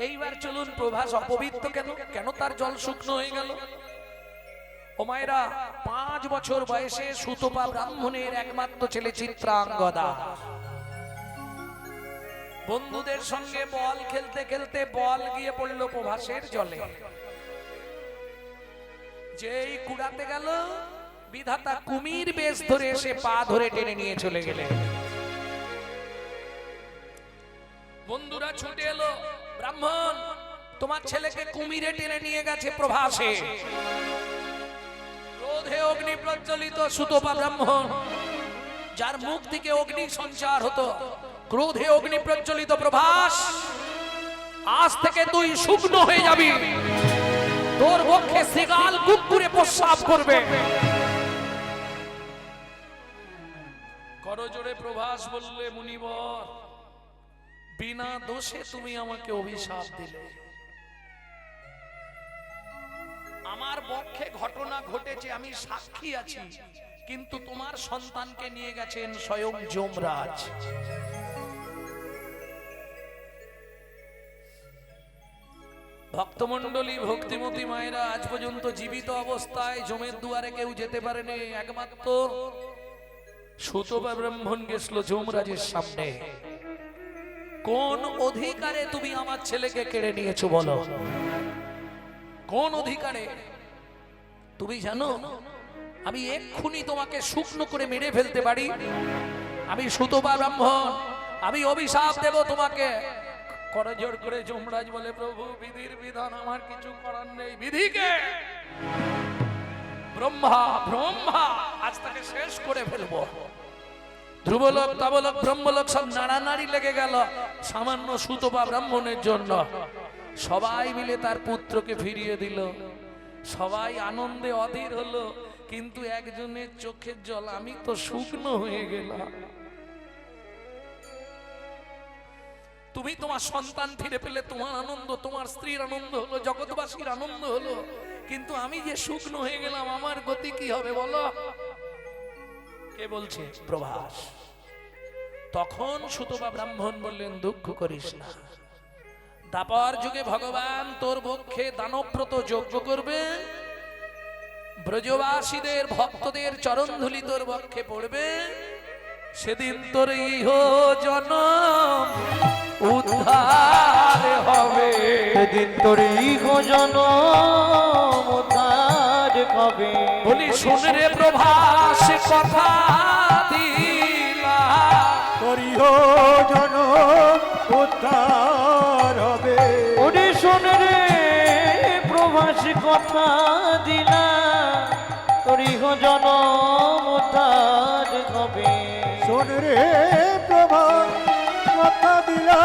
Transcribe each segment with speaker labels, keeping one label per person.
Speaker 1: এইবার চলুন, প্রভাস অপবিত্র কেন? কেন তার জল শুকনো হয়ে গেল? ও মায়েরা, 5 বছর বয়সে সুতপা ব্রাহ্মণের একমাত্র ছেলে চিত্রাঙ্গদা বন্ধুদের সঙ্গে বল খেলতে খেলতে বল গিয়ে পড়ল প্রভাসের জলে। যেই কুড়াতে গেল, বিধাতা কুমির বেশ ধরে এসে পা ধরে টেনে নিয়ে চলে গেলেন। বন্ধুরা ছুটে এলো, ব্রাহ্মণ তোমার ছেলেকে কুমিরে টেনে নিয়ে গেছে প্রভাসে। ক্রোধে অগ্নি প্রজ্বলিত সুতপা ব্রাহ্মণ, যার মুখ থেকে অগ্নি সঞ্চার হতো, ক্রোধে অগ্নি প্রজ্বলিত, প্রভাস আজ থেকে তুই শুকনো হয়ে যাবি, তোর বক্ষে শৃগাল কুকুরে প্রস্রাব করবে। করজোড়ে প্রভাস বললে, মুনিবর বিনা দোষে তুমি আমাকে অভিশাপ দিলে। আমার বক্ষে ঘটনা ঘটেছে, আমি সাক্ষী আছি, কিন্তু তোমার সন্তানকে নিয়ে গেছেন স্বয়ং যমরাজ। ভক্তমণ্ডলী, ভক্তিমতী মায়েরা, আজ পর্যন্ত জীবিত অবস্থায় যমের দুয়ারে কেউ যেতে পারেনি, একমাত্র সুতপা ব্রাহ্মণ গেছিল যমরাজের সামনে। কোন অধিকারে তুমি আমার ছেলেকে কেড়ে নিয়েছো বলো? কোন অধিকারে? তুমি জানো আমি এক্ষুনি তোমাকে শুকনো করে মেরে ফেলতে পারি। আমি সুতপা ব্রাহ্মণ, আমি অভিশাপ দেব তোমাকে। করজোড় করে যমরাজ বলে, প্রভু বিধির বিধান, আমার কিছু করার নেই। বিধিকে ব্রহ্মা ব্রহ্মা আজ তাকে শেষ করে ফেলবো। ধ্রুবলোক তাবলোক ব্রহ্মলোক সব নাড়ানাড়ি লেগে গেল সামান্য সুতপা ব্রাহ্মণের জন্য। সবাই মিলে তার পুত্রকে ফিরিয়ে দিল, সবাই আনন্দে অধীর হলো, কিন্তু একজনের চোখের জল, আমি তো শুকনো হয়ে গেলাম। তুমি তোমার সন্তান ফিরে পেলে, তোমার আনন্দ, তোমার স্ত্রীর আনন্দ হলো, জগৎবাসীর আনন্দ হলো, কিন্তু আমি যে শুকনো হয়ে গেলাম, আমার গতি কি হবে বলো? কে বলছে? প্রভাস। তখন সুতপা ব্রাহ্মণ বললেন, দুঃখ করিস না, দাপর যুগে ভগবান তোর বক্ষে দানব্রত যজ্ঞ করবে, ব্রজবাসীদের ভক্তদের চরণ ধুলি তোর বক্ষে পড়বে, সেদিন তোর ইহ জনম উদ্ধার হবে,
Speaker 2: সেদিন তোর ইহ জনম উদ্ধার হবে।
Speaker 1: বলি শুন রে প্রভাস কথা দিলা,
Speaker 2: তোর ইহ জনম উদ্ধার হবে। ওরে শোন রে প্রভাস কথা দিলা, তোর ইহ জনম উদ্ধার হবে। শোন রে প্রভাস কথা দিলা,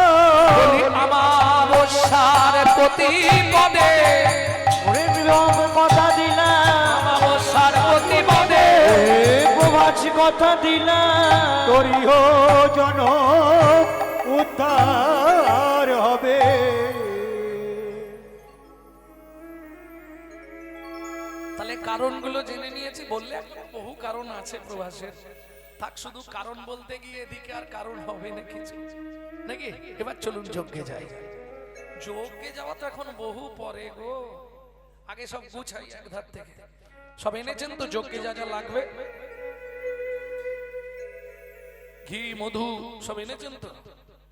Speaker 1: আমাবস্যার প্রতিপদে,
Speaker 2: ওরে বিরম কথা দিলা,
Speaker 1: আমাবস্যার প্রতিপদে
Speaker 2: প্রভাস কথা দিলা, তোর ইহ জনম উদ্ধার হবে।
Speaker 1: তাহলে কারণগুলো জেনে নিয়েছি, বললে বহু কারণ আছে প্রভাসের, থাক শুধু কারণ বলতে গিয়ে এদিকে আর কারণ হবে না কিছু, নাকি? এবার চলুন যজ্ঞে যাই। যজ্ঞে যাওয়া তো এখন বহু পরে গো, আগে সব গুছাই এক ধার থেকে। সব এনেছেন তো যজ্ঞে যা যা লাগবে? ঘি মধু সব এনেছেন তো?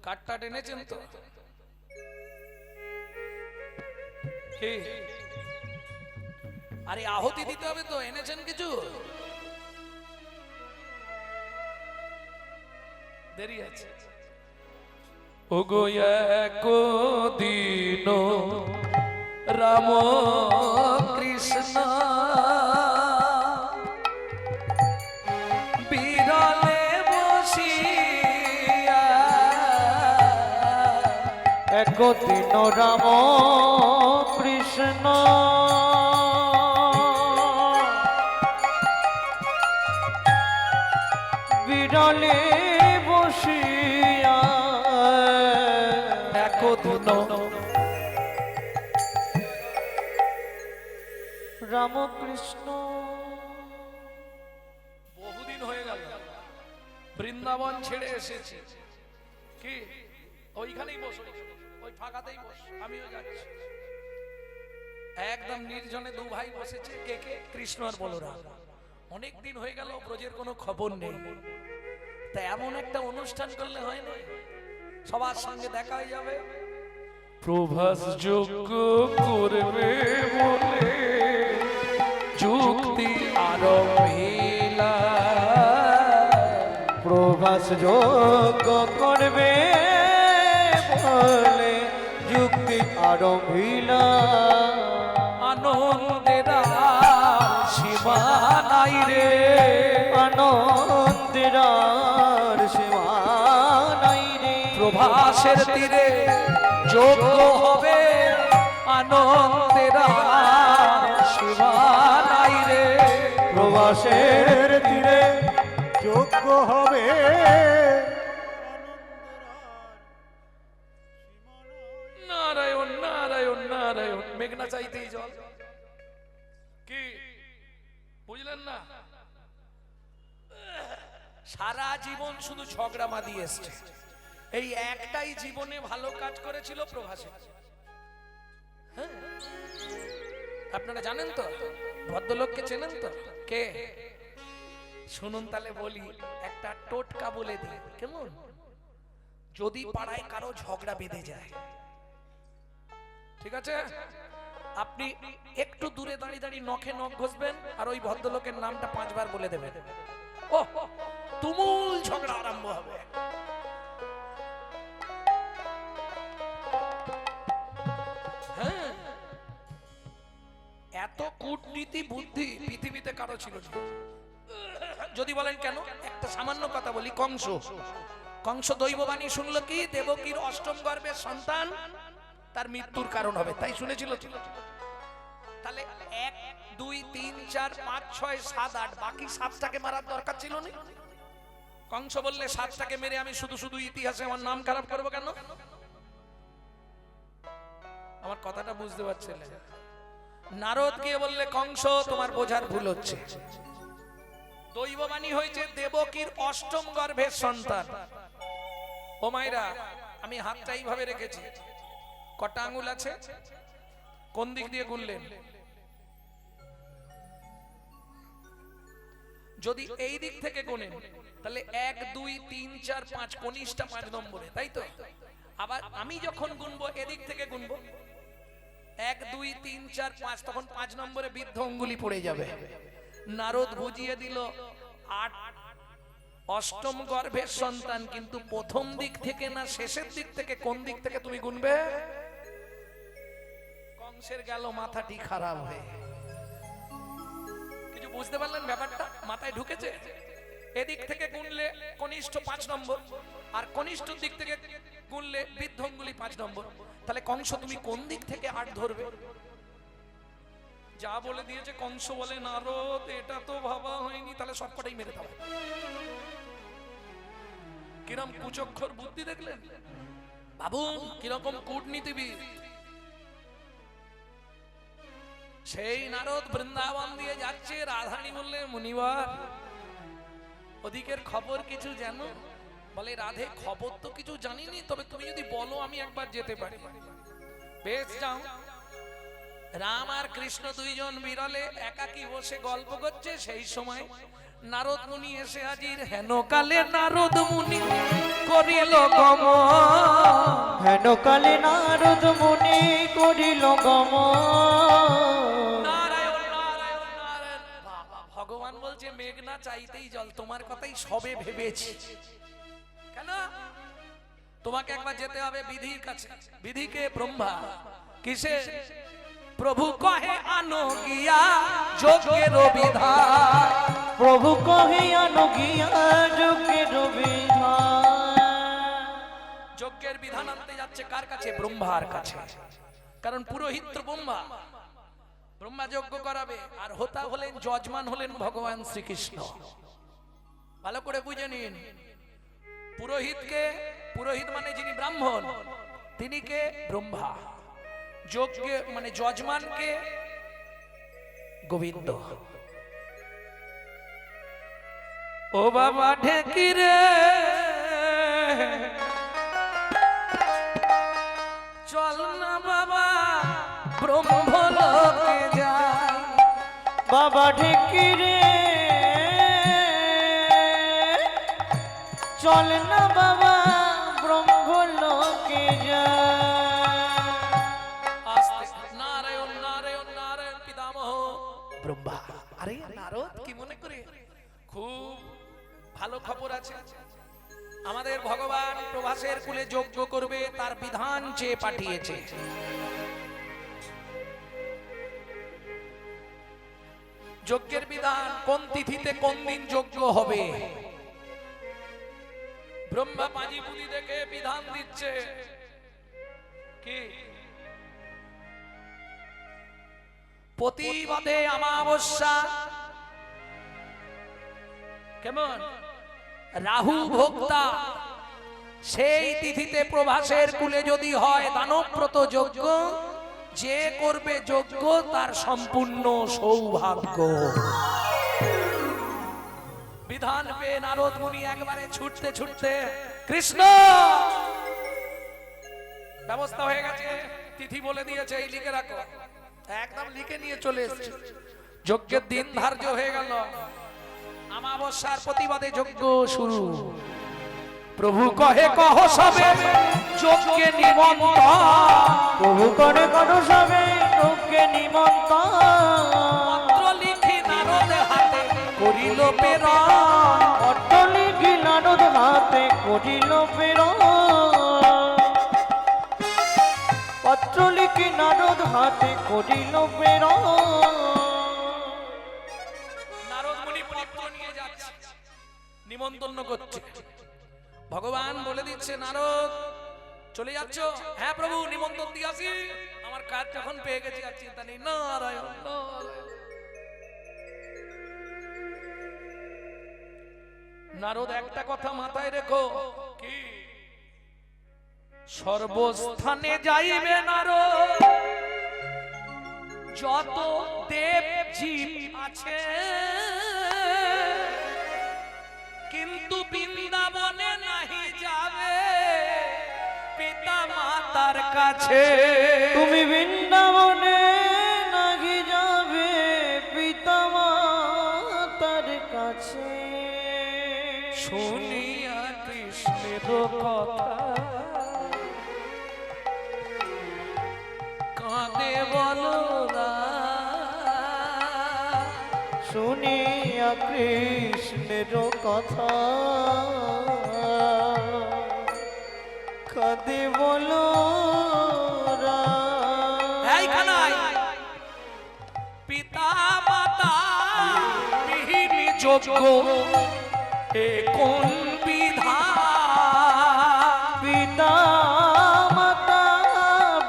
Speaker 1: কাঠটাট এনেছেন তো? কি আরে আহুতি দিতে হবে তো, এনেছেন কিছু? দেরি আছে। ওগো একদিন রাম কৃষ্ণ বিরলে বসিয়া,
Speaker 2: একদিন রাম কৃষ্ণ বিরলে বসিয়া,
Speaker 1: একদিন
Speaker 2: রামকৃষ্ণ।
Speaker 1: বহুদিন হয়ে গেল বৃন্দাবন ছেড়ে এসেছি, কি ওইখানেই বসো, ওই ফাঁকাতেই বস, আমিও যাচ্ছি। একদম নির্জনে দু ভাই বসেছে, কে কে? কৃষ্ণ আর বলরাম। অনেক দিন হয়ে গেল, ব্রজের কোনো খবর নেই। তা এমন একটা অনুষ্ঠান করলে হয় না, সবার সঙ্গে দেখা হয়ে যাবে। প্রভাস যোগ্য করবে বলে যুক্তি আরম্ভিলা,
Speaker 2: প্রভাস যোগ্য করবে বলে যুক্তি আরম্ভিলা,
Speaker 1: আনন্দের সীমা নাই রে,
Speaker 2: আনন্দের সীমা নাই রে।
Speaker 1: প্রভাসের তীরে যোগ্য হবে, আনন্দের সীমা নাই রে।
Speaker 2: প্রবাসের তীরে
Speaker 3: যোগ্য হবে
Speaker 1: নারায়ণ নারায়ণ নারায়ণ। মেঘনা চাইতেই জল, কি বুঝলেন না? সারা জীবন শুধু ঝগড়া মাদি এসছে, এই একটাই জীবনে ভালো কাজ করেছিল প্রভাসে। হ্যাঁ, আপনারা জানেন তো, ভদ্রলোককে চেনেন তো? কে? শুনুন তাহলে বলি, একটা টোটকা বলে দিই কেমন? যদি পাড়ায় কারো ঝগড়া বেঁধে যায়, ঠিক আছে, আপনি একটু দূরে দাঁড়িয়ে দাঁড়িয়ে নখে নখ ঘষবেন আর ওই ভদ্রলোকের নামটা 5 বার বলে দেবেন, ও তুমুল ঝগড়া আরম্ভ হবে। হ্যাঁ, এত কূটনীতি বুদ্ধি পৃথিবীতে কারো ছিল না। যদি বলেন কেন, একটা সামান্য কথা বলি। কংস দৈববাণী শুনলো কি দেবকীর অষ্টম গর্ভের সন্তান তার মৃত্যুর কারণ হবে, তাই শুনেছিল। তাহলে 1 2 3 4 5 6 7 8 বাকি 7টাকে মারার দরকার ছিল না। কংস বললে 7টাকে মেরে আমি শুধু শুধু ইতিহাসে আমার নাম খারাপ করব কেন? আমার কথাটা বুঝতে পারছেন? নারদ গিয়ে বললে কংস তোমার বোঝার ভুল হচ্ছে, দৈববাণী হয়েছে দেবকীর অষ্টম গর্ভের সন্তান। ও মায়েরা, আমি হাতটা এইভাবে রেখেছি, কটা আঙ্গুল আছে? কোন দিক দিয়ে গুনলেন? যদি এই দিক থেকে গুনেন তাহলে 1 2 3 4 5 কনিষ্ঠটা 5 নম্বরে, তাই তো? আবার আমি যখন গুনবো এদিক থেকে গুনবো 1 2 3 4 5, তখন 5 নম্বরে বৃদ্ধ অঙ্গুলি পড়ে যাবে। নারদ বুঝিয়ে দিল 8 অষ্টম গর্ভের সন্তান, কিন্তু প্রথম দিক থেকে না শেষের দিক থেকে? কোন দিক থেকে তুমি গুনবে? কংসের গেল মাথাটি খারাপ হয়ে। কিছু বুঝতে পারলেন ব্যাপারটা? মাথায় ঢুকেছে? এদিক থেকে গুনলে কনিষ্ঠ 5 নম্বর, আর কনিষ্ঠ দিক থেকে গুনলে বৃদ্ধ অঙ্গুলি 5 নম্বর। তাহলে কংস তুমি কোন দিক থেকে 8 ধরবে? যা বলে দিয়েছে কংস বলে নারদ এটা তো ভাবা হয়নি, তাহলে সবকটাই মেরে দাও। কিরম কুচক্ষর বুদ্ধি দেখলেন? ভাবুন কিরকম কূটনীতিবিদ। সেই নারদ বৃন্দাবন দিয়ে যাচ্ছে, রাধারানী বললে মুনিবার ওদিকের খবর কিছু জানো? বলে রাধে খবর তো কিছু জানিনি, তবে তুমি যদি বলো আমি একবার যেতে পারি। বেশ যাও। রাম আর কৃষ্ণ দুইজন বিরলে একাকী বসে গল্প করছে, সেই সময় নারদ মুনি এসে হাজির। হেন কালে নারদ মুনি করিল গমন,
Speaker 2: হেন কালে নারদ মুনি করিল গমন।
Speaker 1: নারায়ণ নারায়ণ নারায়ণ। বাবা, ভগবান বলছে মেঘনা চাইতেই জল, তোমার কথাই সবে ভেবেছি। কেন? তোমাকে একবার যেতে হবে বিধির কাছে। বিধিকে? ব্রহ্মা। কিসে? প্রভু কহে আনো গিয়া যোগের বিধান,
Speaker 2: প্রভু কহে আনো গিয়া যোগের বিধান।
Speaker 1: যজ্ঞের বিধান আনতে যাচ্ছে কার কাছে? ব্রহ্মার কাছে। কারণ পুরোহিত তো ব্রহ্মা, ব্রহ্মা যজ্ঞ করাবে। আর হোতা হলেন, যজমান হলেন ভগবান শ্রীকৃষ্ণ। ভালো করে বুঝে নিন। পুরোহিতকে, পুরোহিত মানে যিনি ব্রাহ্মণ, তিনি কে? ব্রহ্মা। যজ্ঞে মানে যজমানকে গোবিন্দ। ও বাবা ঢেকি রে বাবা ব্রহ্মলোকে যাই।
Speaker 2: বাবা ঢেকি রে চল না বাবা ব্রহ্মলোকে যায়।
Speaker 1: আস্তে নারায়ণ নারায়ণ নারায়ণ পিতামহ ব্রহ্মা। আরে নারদ কি মনে করে? খুব ভালো খবর আছে, আমাদের ভগবান প্রভাসের কুলে যজ্ঞ করবে, তার বিধান চেয়ে পাঠিয়েছে। যজ্ঞের বিধান কোন তিথিতে কোন দিন যজ্ঞ হবে, ব্রহ্মা পাঁজি পুঁজি দেখে বিধান দিচ্ছে। কি প্রতিবাদে অমাবস্যা, কেমন রাহু ভোক্তা, সেই তিথিতে প্রভাসের কুলে যদি হয় দানবব্রত যজ্ঞ, যে করবে যজ্ঞ তার সম্পূর্ণ সৌভাগ্য। বিধান পেয়ে নারদ মুনি একবারে ছুটতে ছুটতে, কৃষ্ণ ব্যবস্থা হয়ে গেছে, তিথি বলে দিয়েছে, এই লিখে রাখো। একদম লিখে নিয়ে চলে এসেছে। যজ্ঞের দিন ধার্য হয়ে গেল, অমাবস্যার প্রতিবাদে যজ্ঞ শুরু। প্রভু কহে কহ সবে যজ্ঞে নিমন্ত্রণ,
Speaker 2: প্রভু করে করো সবে যজ্ঞে নিমন্ত্রণ।
Speaker 1: পত্র লিখি নারদ হাতে করিল প্রেরণ,
Speaker 2: পত্র লিখি নারদ হাতে করিল প্রেরণ। পত্র লিখি নারদ হাতে করিল প্রেরণ।
Speaker 1: নারদ মুনি পত্র নিয়ে যাচ্ছে, নিমন্ত্রণ করছে। ভগবান বলে দিচ্ছে, নারদ চলে যাচ্ছ? হ্যাঁ প্রভু, নিমন্ত্রণ দিয়ে আসি, আমার কাজ যখন পেয়ে গেছি আর চিন্তা নেই। নারায়ণ নারায়ণ। নারদ একটা কথা মাথায় রেখো, কি সর্বস্থানে যাইবে নারদ, যত দেব জীব আছে, কিন্তু বৃন্দাবনে নাহি যাবে পিতা মাতার কাছে।
Speaker 2: তুমি বৃন্দাবনে নাহি যাবে পিতা মাতার কাছে।
Speaker 1: শুনিয়া কৃষ্ণের কথা কাঁদে বলরাম,
Speaker 2: শুনিয়া কৃষ্ণের কথা কাঁদে বলো
Speaker 1: এই কানাই, পিতা মাতা বিহীন যজ্ঞ এ কোন বিধান,
Speaker 2: পিতা মাতা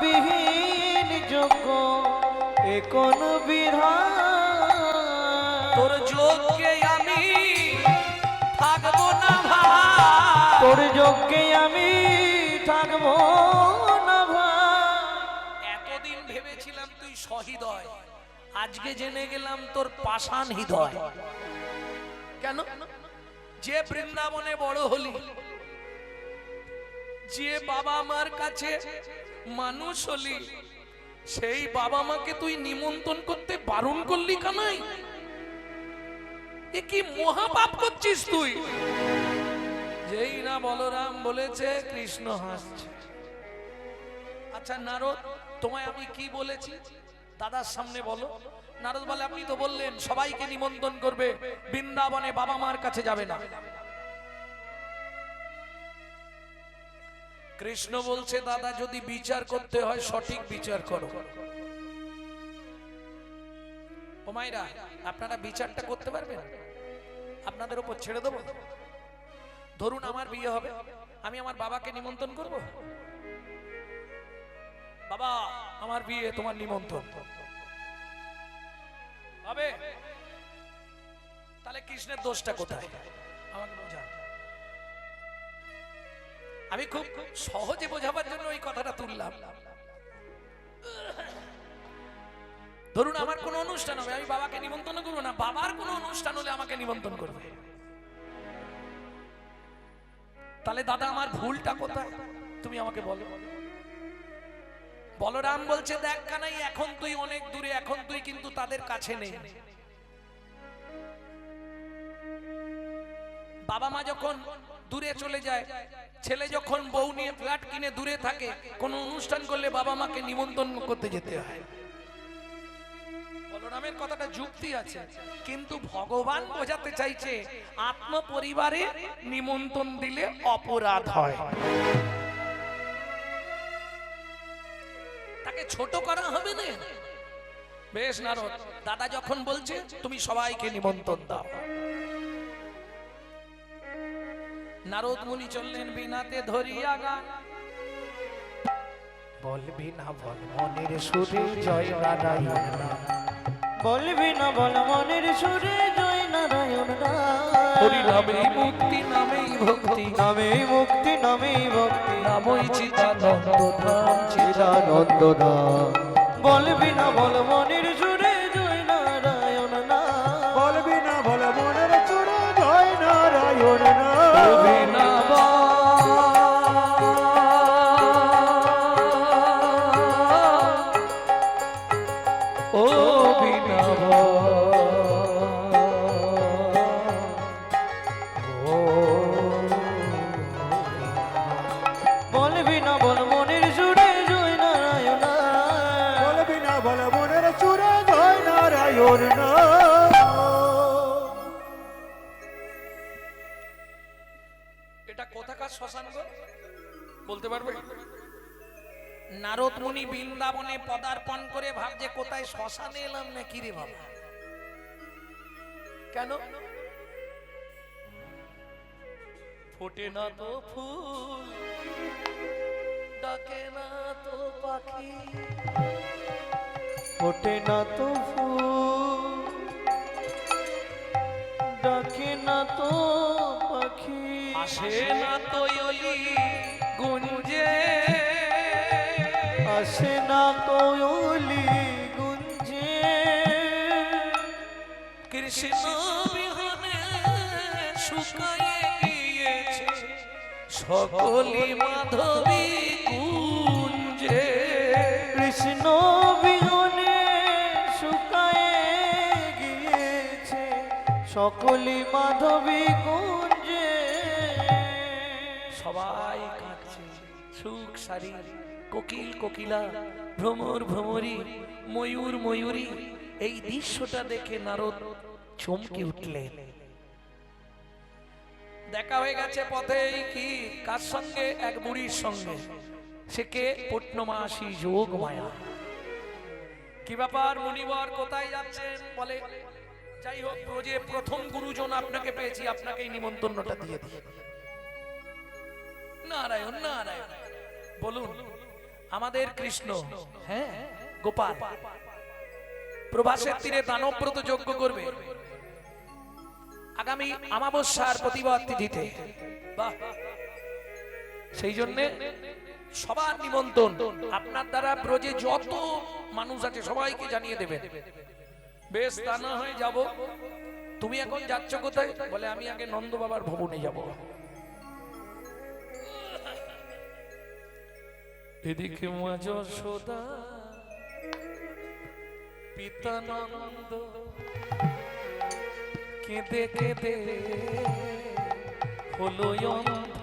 Speaker 2: বিহীন যোগ্য এ কোন বিধান।
Speaker 1: তোর যজ্ঞে আমি থাকবো না ভাই,
Speaker 2: তোর যজ্ঞে আমি থাকবো না ভাই।
Speaker 1: এতদিন ভেবেছিলাম তুই সহৃদয়, আজকে জেনে গেলাম তোর পাষাণ হৃদয়। কেন? যে বৃন্দাবনে বড় হলি, যে বাবা মার কাছে মানুষ হলি, সেই বাবা মাকে তুই নিমন্ত্রণ করতে বারণ করলি কানাই? এ কি মহাপাপ করছিস তুই? যেই না বলরাম বলেছে, কৃষ্ণ হাসছে। আচ্ছা নারদ, তোমায় আমি কি বলেছি দাদার সামনে বলো। নারদ বলে, আপনি তো বললেন সবাইকে নিমন্ত্রণ করবে, বৃন্দাবনে বাবা মার কাছে যাবে না। কৃষ্ণ বলছে, দাদা যদি বিচার করতে হয় সঠিক বিচার করো। ও মাইরা, আপনারা বিচারটা করতে পারবেন? আপনাদের উপর ছেড়ে দেবো। ধরুন আমার বিয়ে হবে, আমি আমার বাবাকে নিমন্ত্রণ করব। বাবা আমার বিয়ে, তোমার নিমন্ত্রণ হবে, তাহলে কৃষ্ণের দোষটা কোথায় আমাকে বোঝান। আমি খুব সহজে বোঝাবার জন্য ওই কথাটা তুললাম। ধরুন আমার কোনো অনুষ্ঠান হবে, আমি বাবাকে নিমন্ত্রণ করবো না, বাবার কোনো অনুষ্ঠান হলে আমাকে নিমন্ত্রণ করবে, তাহলে দাদা আমার ভুলটা কোথায় তুমি আমাকে বলো। বলরাম বলছে দেখ কানাই এখন তুই অনেক দূরে, এখন তুই কিন্তু তাদের কাছে নেই। বাবা মা যখন দূরে চলে যায়, ছেলে যখন বউ নিয়ে ফ্ল্যাট কিনে দূরে থাকে, কোন অনুষ্ঠান করলে বাবা মাকে নিমন্ত্রণ করতে যেতে হয়। বলরামের কথাটা যুক্তি আছে, কিন্তু ভগবান বোঝাতে চাইছে আত্ম পরিবারে নিমন্ত্রণ দিলে অপরাধ হয়, তাকে ছোট করা হবে না। বেশ নারদ, দাদা যখন বলছে তুমি সবাইকে নিমন্ত্রণ দাও। নারদ মুনি চললেন বিনাতে ধরিয়া গান, বলবি না বল মনের সুরে জয় নারায়ণ নাম,
Speaker 2: বলবি না বল মনের সুরে জয় নারায়ণ
Speaker 1: হরি নামেই মুক্তি নামেই ভক্তি,
Speaker 2: নামেই মুক্তি নামেই ভক্তি,
Speaker 1: নামই চিদানন্দ ধাম
Speaker 2: চিদানন্দ ধাম। বলবি না বল মনের সুরে জয় নারায়ণ নাম,
Speaker 3: বলবি না বল মনের চূড়ে জয় নারায়ণ নাম।
Speaker 1: বলবি না ও বিনা
Speaker 2: বলবি না বল মনের সুরে জয় নারায়ণ নাম,
Speaker 3: বলবি না বল মনের চূড়ে জয় নারায়ণ নাম।
Speaker 1: এটা কোথাকার শ্মশান গো বলতে পারবে? নারদ মুনি বৃন্দাবনে পদার্পণ করে ভাবছে কোথায় শ্মশানে এলাম না কি রে বাবা। কেন? ফোটে না তো ফুল, ডাকে না তো পাখি,
Speaker 2: ফোটে না তো ফুল, ডাকে না তো পাখি,
Speaker 1: আসে না তো অলি গুঞ্জে,
Speaker 2: আসে না তো অলি গুঞ্জে,
Speaker 1: কৃষ্ণ বিহনে শুকায়ে গিয়েছে সকলি মাধবী কুঞ্জে,
Speaker 2: কৃষ্ণ বিহনে শুকায়ে গিয়েছে সকলি মাধবী কুঞ্জে।
Speaker 1: সবাই কাঁদছে, সুখ সারি, কোকিল কোকিলা, ভ্রমর ভ্রমরী, ময়ূর ময়ূরী। এই দৃশ্যটা দেখে নারদ চমকে উঠলেন। দেখা হয়ে গেছে পথে কি কার সঙ্গে? এক বুড়ির সঙ্গে। সে কে? পূর্ণমাসী যোগ মায়া। কি ব্যাপার মুনিবর, কোথায় যাচ্ছেন? বলে যাই হোক, যে প্রথম গুরুজন আপনাকে পেয়েছি, আপনাকে এই নিমন্ত্রণটা দিয়ে দিই। নারায়ণ নারায়ণ, বলুন। আমাদের কৃষ্ণ, হ্যাঁ গোপাল, প্রভাসের তীরে দানব্রত যজ্ঞ করবে আগামী অমাবস্যার প্রতিবাদ তিথিতে। বাহ, সেই জন্যে সবার নিমন্ত্রণ আপনার দ্বারা ব্রজে যত মানুষ আছে সবাইকে জানিয়ে দেবেন। বেশ, তা না হয় যাব। তুমি এখন যাচ্ছ কোথায়? বলে আমি আগে নন্দ বাবার ভবনে যাব। এদিকে মা যশোদা, পিতা নন্দ কেঁদে কেঁদে হলো অন্ধ।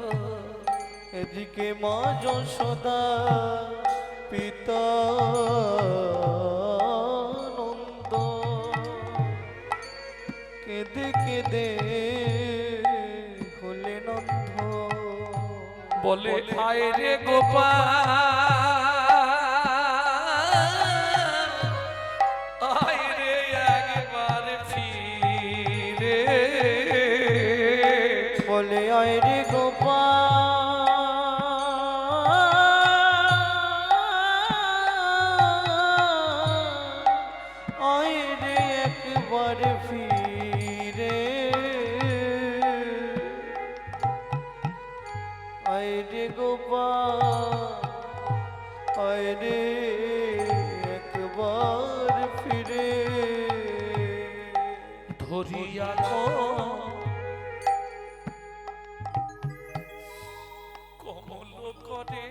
Speaker 2: এদিকে মা যশোদা, পিতা নন্দ কেঁদে কেঁদে হলেন অন্ধ।
Speaker 1: বলে আয় রে গোপাল, আয় রে একবার ফিরে।
Speaker 2: বলে আয় রে গোপাল, আয় রে একবার ফিরে, আয় রে গোপাল, আয় রে একবার ফিরে।
Speaker 1: ধরিয়া কমল করে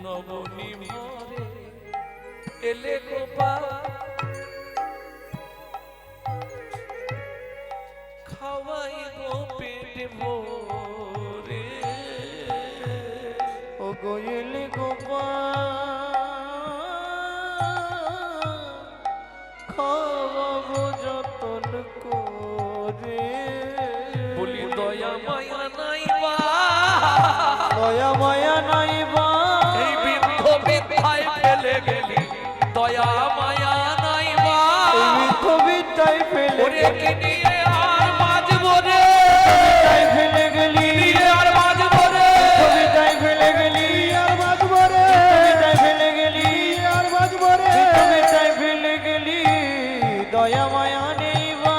Speaker 1: নবনী ভরে এলে গোপাল খাওয়াই গো পেট ভরে
Speaker 2: ও গোয়েল গোপাল খাওয়াবো যতন করে।
Speaker 1: বলি দয়া মায়া নাই বা
Speaker 2: দয়া মায়া নাই বা
Speaker 1: এই বৃদ্ধ বিদ্যায় ফেলে গেলি দয়া মায়া নাই বা
Speaker 2: এই বৃদ্ধ বিদ্যায় ফেলে
Speaker 1: ওরে কি নিয়ে আর বাজবো রে
Speaker 2: বিদ্যায় ফেলে গেলি
Speaker 1: নিয়ে আর বাজবো রে
Speaker 2: বিদ্যায় ফেলে গেলি
Speaker 3: আর বাজবো রে
Speaker 2: বিদ্যায় ফেলে গেলি
Speaker 3: আর বাজবো রে
Speaker 2: বিদ্যায় ফেলে গেলি দয়া মায়া নেই বা।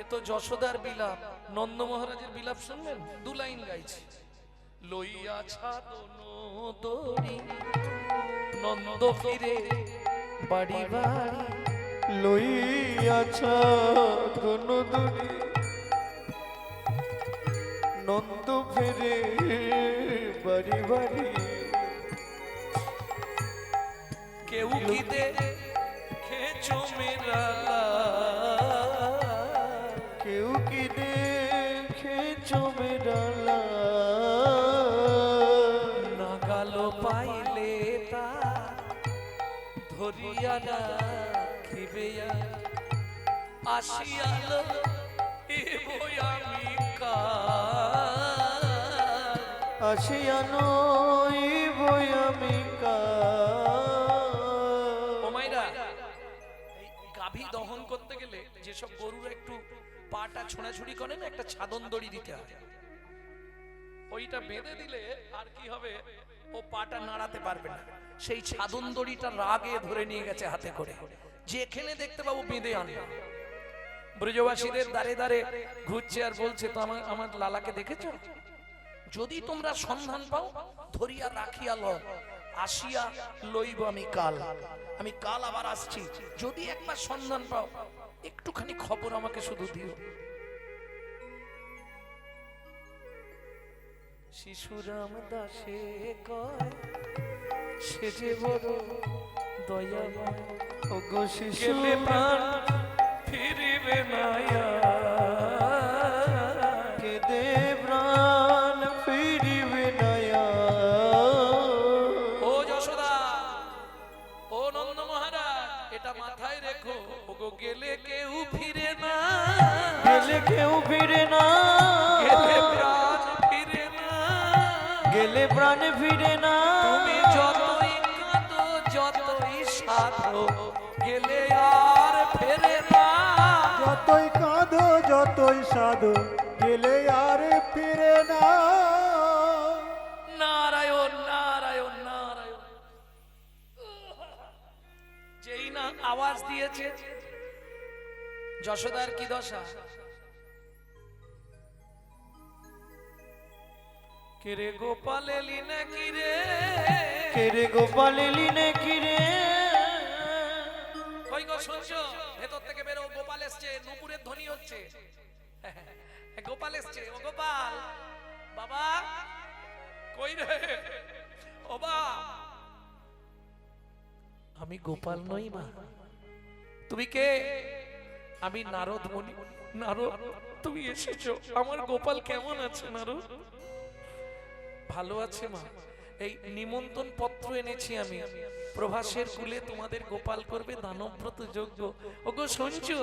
Speaker 1: এ তো যশোদার বিলাপ, নন্দ মহারাজের বিলাপ শুনলেন? দু লাইন গাইছে। লইয়া ছাদন দড়ি নন্দ ফিরে বাড়ি বাড়ি
Speaker 2: লইয়াছা কোন দূরে নন্দ ফেরে বাড়ি বাড়ি।
Speaker 1: কেউ কি দেখেছো মেরালা
Speaker 2: কেউ কি দেখেছো মেরালা
Speaker 1: নাগালো পাইলে তা ধরিয়া রাখিবে আসিয়ালো এবই আমি কার
Speaker 2: আসিয়া নই আমি
Speaker 1: ও মাইরা এই গাভী দহন করতে গেলে যেসব গরুরা একটু পাটা ছোঁড়াছুড়ি করে না, একটা ছাদন দড়ি দিতে হয়। ওইটা বেঁধে দিলে আর কি হবে, ও পাটা নাড়াতে পারবে না। সেই ছাদন দড়িটা রাগে ধরে নিয়ে গেছে হাতে করে, যেখানে দেখতে পাবো বেঁধে আনে। ব্রজবাসীদের দ্বারে দ্বারে ঘুরছে আর বলছে, তো আমার লালাকে দেখেছো? যদি তোমরা সন্ধান পাও ধরিয়া রাখিয়া ল, আসিয়া লইব আমি কাল। আমি কাল আবার আসছি, যদি একবার সন্ধান পাও একটুখানি খবর আমাকে শুধু দিও। শিশুরাম দাসে কয় সে যে বড় দয়াময়,
Speaker 2: ও গো শিশু
Speaker 1: গেলে প্রাণ ফিরিবে না আর।
Speaker 2: কেদে প্রাণ ফিরিবে নয়া।
Speaker 1: ও যশোদা, ও নন্দ মহারাজ, এটা মাথায় রেখো। ওগো গেলে কেউ ফিরে না,
Speaker 2: গেলে কেউ ফিরে না,
Speaker 1: গেলে প্রাণ ফিরে না,
Speaker 2: গেলে প্রাণ ফিরে না।
Speaker 1: তুমি যতই কাঁদো যতই সাধো গেলে আর ফেরে না।
Speaker 3: যতই কাঁদো যতই সাধো গেলে আর ফিরে না।
Speaker 1: নারায়ণ নারায়ণ নারায়ণ। যেই না আওয়াজ দিয়েছে, যশোদার কি দশা। কেরে গোপাল এলি না কিরে,
Speaker 2: কেরে গোপাল এলি নাকি রে।
Speaker 1: কই গো শুনছো? ভেতর থেকে বেরো, গোপাল এসছে, নুপুরের ধ্বনি হচ্ছে। গোপাল এসছে। ও গোপাল বাবা, কই রে? ও বা, আমি গোপাল নই মা। তুমি কে? আমি নারদ মুনি। নারদ, তুমি এসেছো? আমার গোপাল কেমন আছে নারদ? ভালো আছে মা। এই নিমন্ত্রণ পত্র এনেছি আমি, প্রভাসের কুলে তোমাদের গোপাল করবে দানব্রত যজ্ঞ। ওগো শুনছো?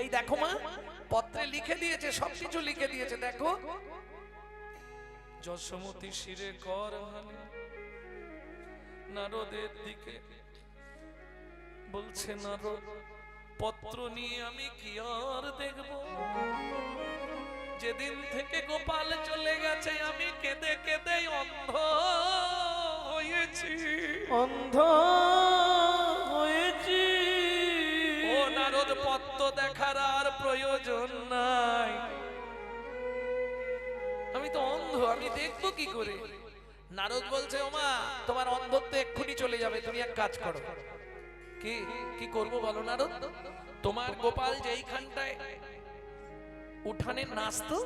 Speaker 1: এই দেখো মা, পত্রে লিখে দিয়েছে, সবকিছু লিখে দিয়েছে। দেখো, যশোমতী শিরে কর হানি। নারদের দিকে বলছে, নারদ পত্র নিয়ে আমি কি আর দেখব? যেদিন থেকে গোপাল চলে গেছে আমি কেঁদে কেঁদে অন্ধ হয়েছি।
Speaker 2: অন্ধ হয়েছি।
Speaker 1: ও নারদ, পত্র দেখার আর প্রয়োজন নাই। আমি তো অন্ধ, আমি দেখবো কি করে? নারদ বলছে, ও মা, তোমার অন্ধত্ব এক্ষুনি চলে যাবে। তুমি এক কাজ করো। কি কি করবো বলো নারদ? তোমার গোপাল যেইখানটায় উঠানে নাচতো,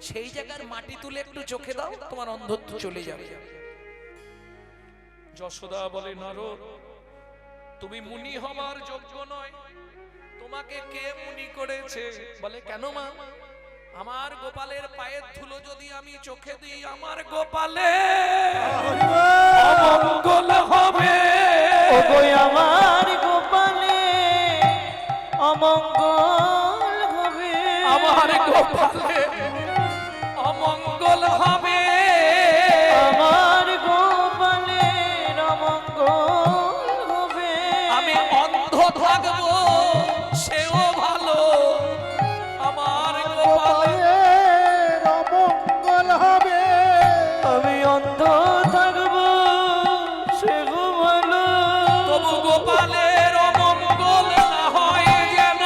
Speaker 1: সেই জায়গার মাটি তুলে একটু চোখে দাও, তোমার অন্ধত্ব চলে যাবে। যশোদা বলে, নারদ তুমি মুনি হবার যোগ্য নয়, তোমাকে কে মুনি করেছে? বলে, কেন মা? আমার গোপালের পায়ের ধুলো যদি আমি চোখে দিই, আমার গোপালে অমঙ্গল হবে।
Speaker 2: ওগো আমার গোপালে অমঙ্গল হবে,
Speaker 1: আমার গোপালে অমঙ্গল হবে।
Speaker 2: আমার গোপালের অমঙ্গল হবে।
Speaker 1: আমি অন্ধ থাকবো সেও ভালো, আমার গোপালে
Speaker 3: গোপালের অমঙ্গল হবে।
Speaker 2: আমি অন্ধ থাকবো সেগো ভালো,
Speaker 1: তবু গোপালের অমঙ্গল না হয় যেন।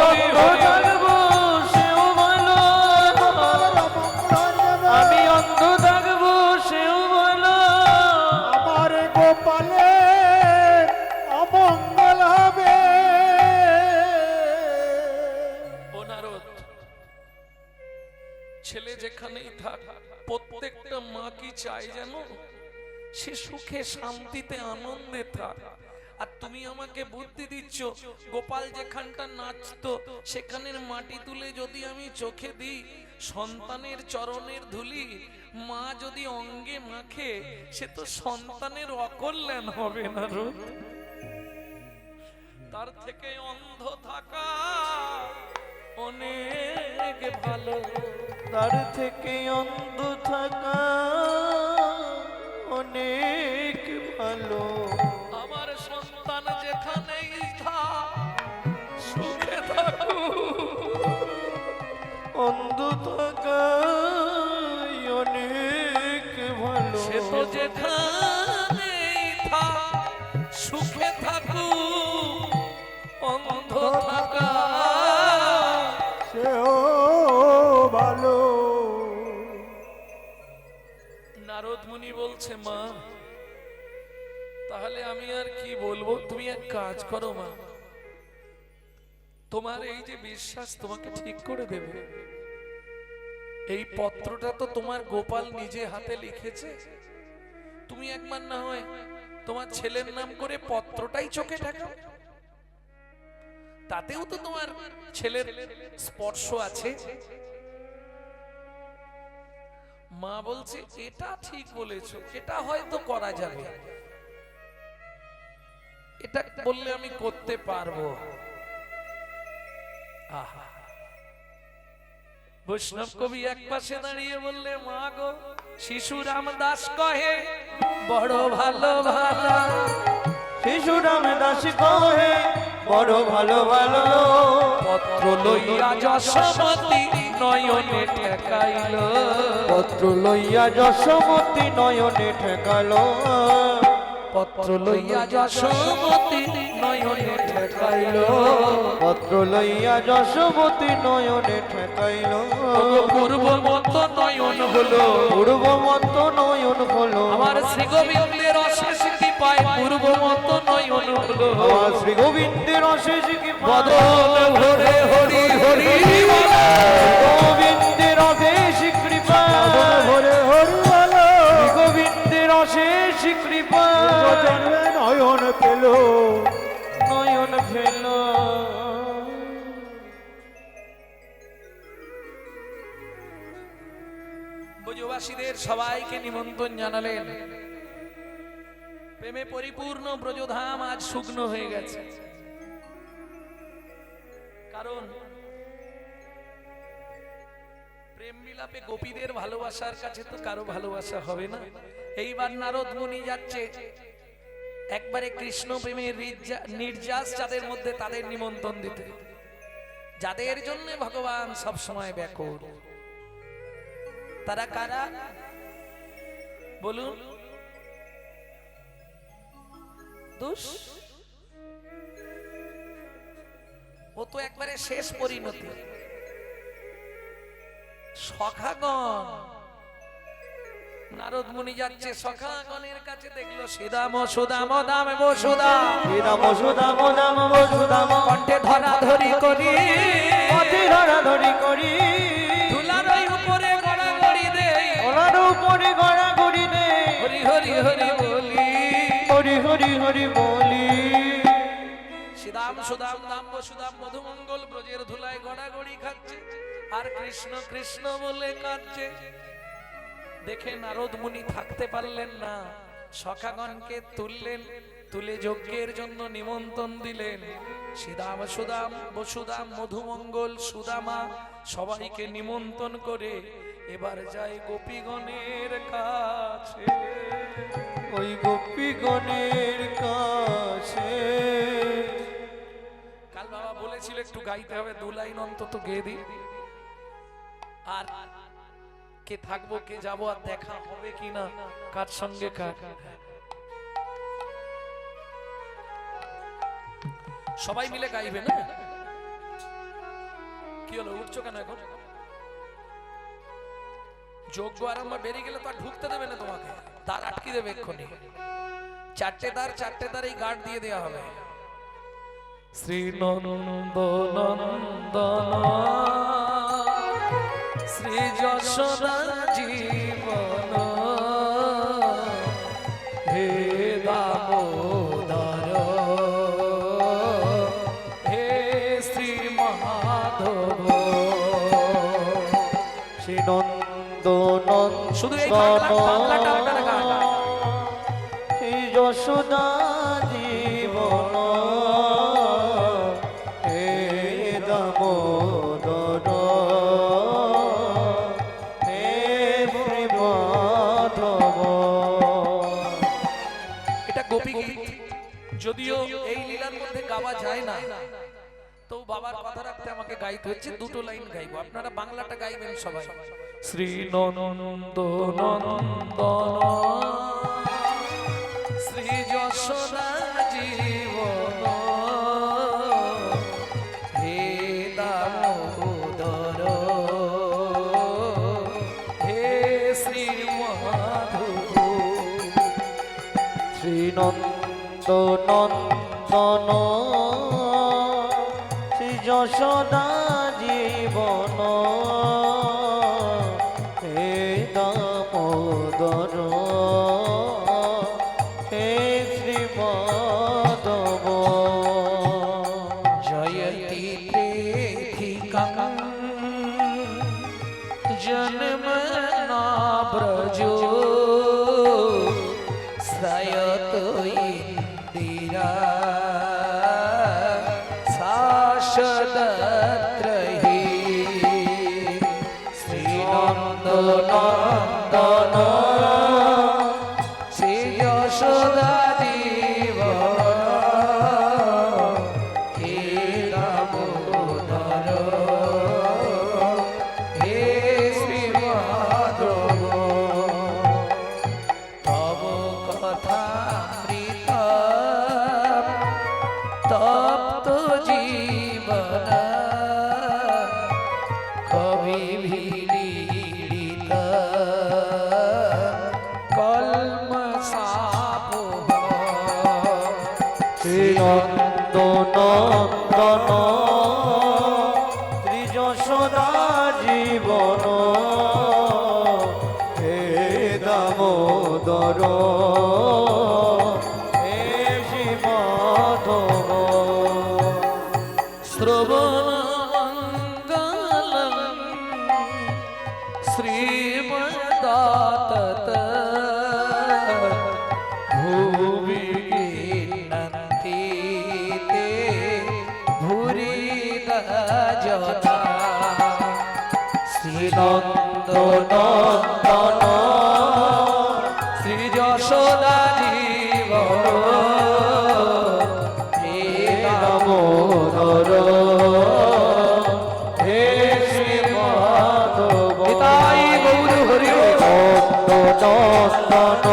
Speaker 2: আমি অন্ধ থাকবো সেও ভালো, আমি অন্ধ থাকবো সেও ভালো।
Speaker 3: আমার গোপালের অমঙ্গল হবে।
Speaker 1: ও নারদ, ছেলে যেখানেই থাক, প্রত্যেকটা মা কি চায় জানো? সে সুখে শান্তিতে আনন্দে থাক। আর তুমি আমাকে বুদ্ধি দিচ্ছ, গোপাল যেখানটা নাচতো সেখানের মাটি তুলে যদি আমি চোখে দিই, সন্তানের চরণের ধুলি মা যদি অঙ্গে মাখে, সে তো সন্তানের অকল্যাণ হবে না রোদ। তার থেকে অন্ধ থাকা অনেক ভালো।
Speaker 2: তার থেকে অন্ধ থাকা অনেক ভালো।
Speaker 1: আমার সন্তান যেখানেই থাক, সুখে থাকুক।
Speaker 2: অন্ধ থাকা অনেক ভালো।
Speaker 1: সে তো যেখানেই থাক, সুখে থাকুক। অন্ধ থাকা
Speaker 3: সেও ভালো।
Speaker 1: নারদ মুনি বলছে, মা তাহলে আমি আর কি বলবো, তুমি এক কাজ করো মা, তোমার এই যে বিশ্বাস তোমাকে ঠিক করে দেবে। এই পত্রটা তো তোমার গোপাল নিজে হাতে লিখেছে, তুমি একবার না হয় তোমার ছেলের নাম করে পত্রটাই চোখে ঠাকাও, তাতেও তো তোমার ছেলের স্পর্শ আছে। মা বলছে, এটা ঠিক বলেছো, এটা হয়তো করা যাবে, এটা বললে আমি করতে পারবো। আহা, বৈষ্ণব কবি এক পাশে দাঁড়িয়ে বললে, মা গো শিশু রামদাস কহে বড় ভালো ভালো।
Speaker 2: শিশু রামদাস কহে বড় ভালো ভালো।
Speaker 1: পত্র লইয়া যশোমতী নয়নে ঠেকাইল।
Speaker 2: পত্র লইয়া যশোমতী নয়নে ঠেকালো।
Speaker 1: পত্র লইয়া যশোমতী নয়নে ঠেকাইল।
Speaker 2: পত্র লইয়া যশোমতী নয়নে ঠেকাইল।
Speaker 1: পূর্ব মত নয়ন হলো,
Speaker 2: পূর্ব মত নয়ন হলো।
Speaker 1: আমার শ্রী গোবিন্দের অশেষ কৃপায় পূর্ব মত নয়ন হলো।
Speaker 2: আমার শ্রী গোবিন্দের অশেষ কৃপা।
Speaker 1: বদল ভরে হরি হরি
Speaker 2: গোবিন্দের অশেষ কৃপা।
Speaker 3: ভরে হরি ভালো।
Speaker 2: শ্রী গোবিন্দের অশেষ কৃপা।
Speaker 3: জন্মে নয়ন পেল।
Speaker 2: নয়ন ফেল।
Speaker 1: ব্রজবাসীদের সবাইকে নিমন্ত্রণ জানালেন। প্রেমে পরিপূর্ণ ব্রজধাম আজ শুকনো হয়ে গেছে, কারণ প্রেম বিলাপে গোপীদের ভালোবাসার কাছে তো কারো ভালোবাসা হবে না। এইবার নারদ মুনি যাচ্ছে একবারে কৃষ্ণ প্রেমের নির্যাস যাদের মধ্যে, তাদের নিমন্ত্রণ দিতে, যাদের জন্য ভগবান সব সময় ব্যাকুল। তারা কারা বলুন? দোষ ও তো একবারে শেষ পরিণতি। সখাগণ, নারদ মুনি যাচ্ছে সখাগণের কাছে, দেখলো শ্রীরাম সুদাম দাম বসুদাম।
Speaker 2: শ্রীরাম সুদাম দাম বসুদাম।
Speaker 1: কণ্ঠে ধরা ধরি করি,
Speaker 2: পথে ধরাধরি করি। গড়াগড়ি নে
Speaker 1: হরি হরি হরি বলি
Speaker 2: হরি হরি হরি বলি
Speaker 1: শ্রীদাম সুদাম দাম বসুদাম মধুমঙ্গল ব্রজের ধুলায় গড়াগড়ি খাচ্ছে আর কৃষ্ণ কৃষ্ণ বলে কাঁদছে। দেখে নারদ মুনি থাকতে পারলেন না, সখাগণকে তুললেন, তুলে যজ্ঞের জন্য নিমন্ত্রণ দিলেন। শ্রীদাম সুদাম বসুদাম মধুমঙ্গল সুদামা সবাইকে নিমন্ত্রণ করে এবার যায় গোপীগণের কাছে।
Speaker 2: ওই গোপীগণের কাছে
Speaker 1: কাল বাবা বলেছিল একটু গাইতে হবে, 2 লাইন অন্তত গেয়ে দিই। আর কে থাকবো কে যাবো আর দেখা হবে কিনা, কার সঙ্গে কার। সবাই মিলে গাইবে না? কি হলো, উঠছো কেন এখন? যোগ্য আরম্ভ বেরিয়ে গেলে তো আর ঢুকতে দেবে না তোমাকে, তার আটকে দেবে এক্ষুনি। 4টে তার এই গার্ড দিয়ে দেওয়া হবে। শ্রী নন্দনন্দন শ্রী যশোদা জীবন হে দামোদর হে শ্রী মাধব।
Speaker 2: শ্রী নন্দনন্দন
Speaker 1: শুধু এই বাংলাটা আপনারা গান।
Speaker 2: শ্রী যশোদা জীবন হে দামোদর হে শ্রী মাধব।
Speaker 1: এটা গোপী গীত, যদিও এই লীলার মধ্যে গাওয়া যায় না, তো বাবার কথা রাখতে আমাকে গাইতে হচ্ছে। 2 লাইন গাইবো, আপনারা বাংলাটা গাইবেন সবাই। শ্রী নন্দনন্দন শ্রী যশোদা জীবন হে দামোদর হে শ্রী মাধব।
Speaker 2: শ্রী নন্দনন্দন শ্রী যশোদা জীবন হে দামোদর হে শ্রী মাধব।
Speaker 1: জয়তি প্রেথিকং জন্মনা ব্রজো শ্রয়তো ইন্দিরা শাশ্বতত্রহি। শ্রী নন্দনন্দন শ্রী যশোদা জীবন হে দামোদর হে শ্রী মাধব। তব কথামৃত তপ্ত জীবন কবি ভিড়িত কলমসাপ।
Speaker 2: শ্রী নন্দনন্দন শ্রী যশোদা জীবন হে দামোদর হে শ্রী মাধব।
Speaker 1: শ্রবণমঙ্গলম শ্রীমদাতত ভুবি গীনন্তি তে ভুরিদজতা। শ্রী নন্দনন্দন শ্রী যশোদা জীবন হে দামোদর হে শ্রী মাধব। নিতাই গৌর হরি
Speaker 2: নন্দনন্দন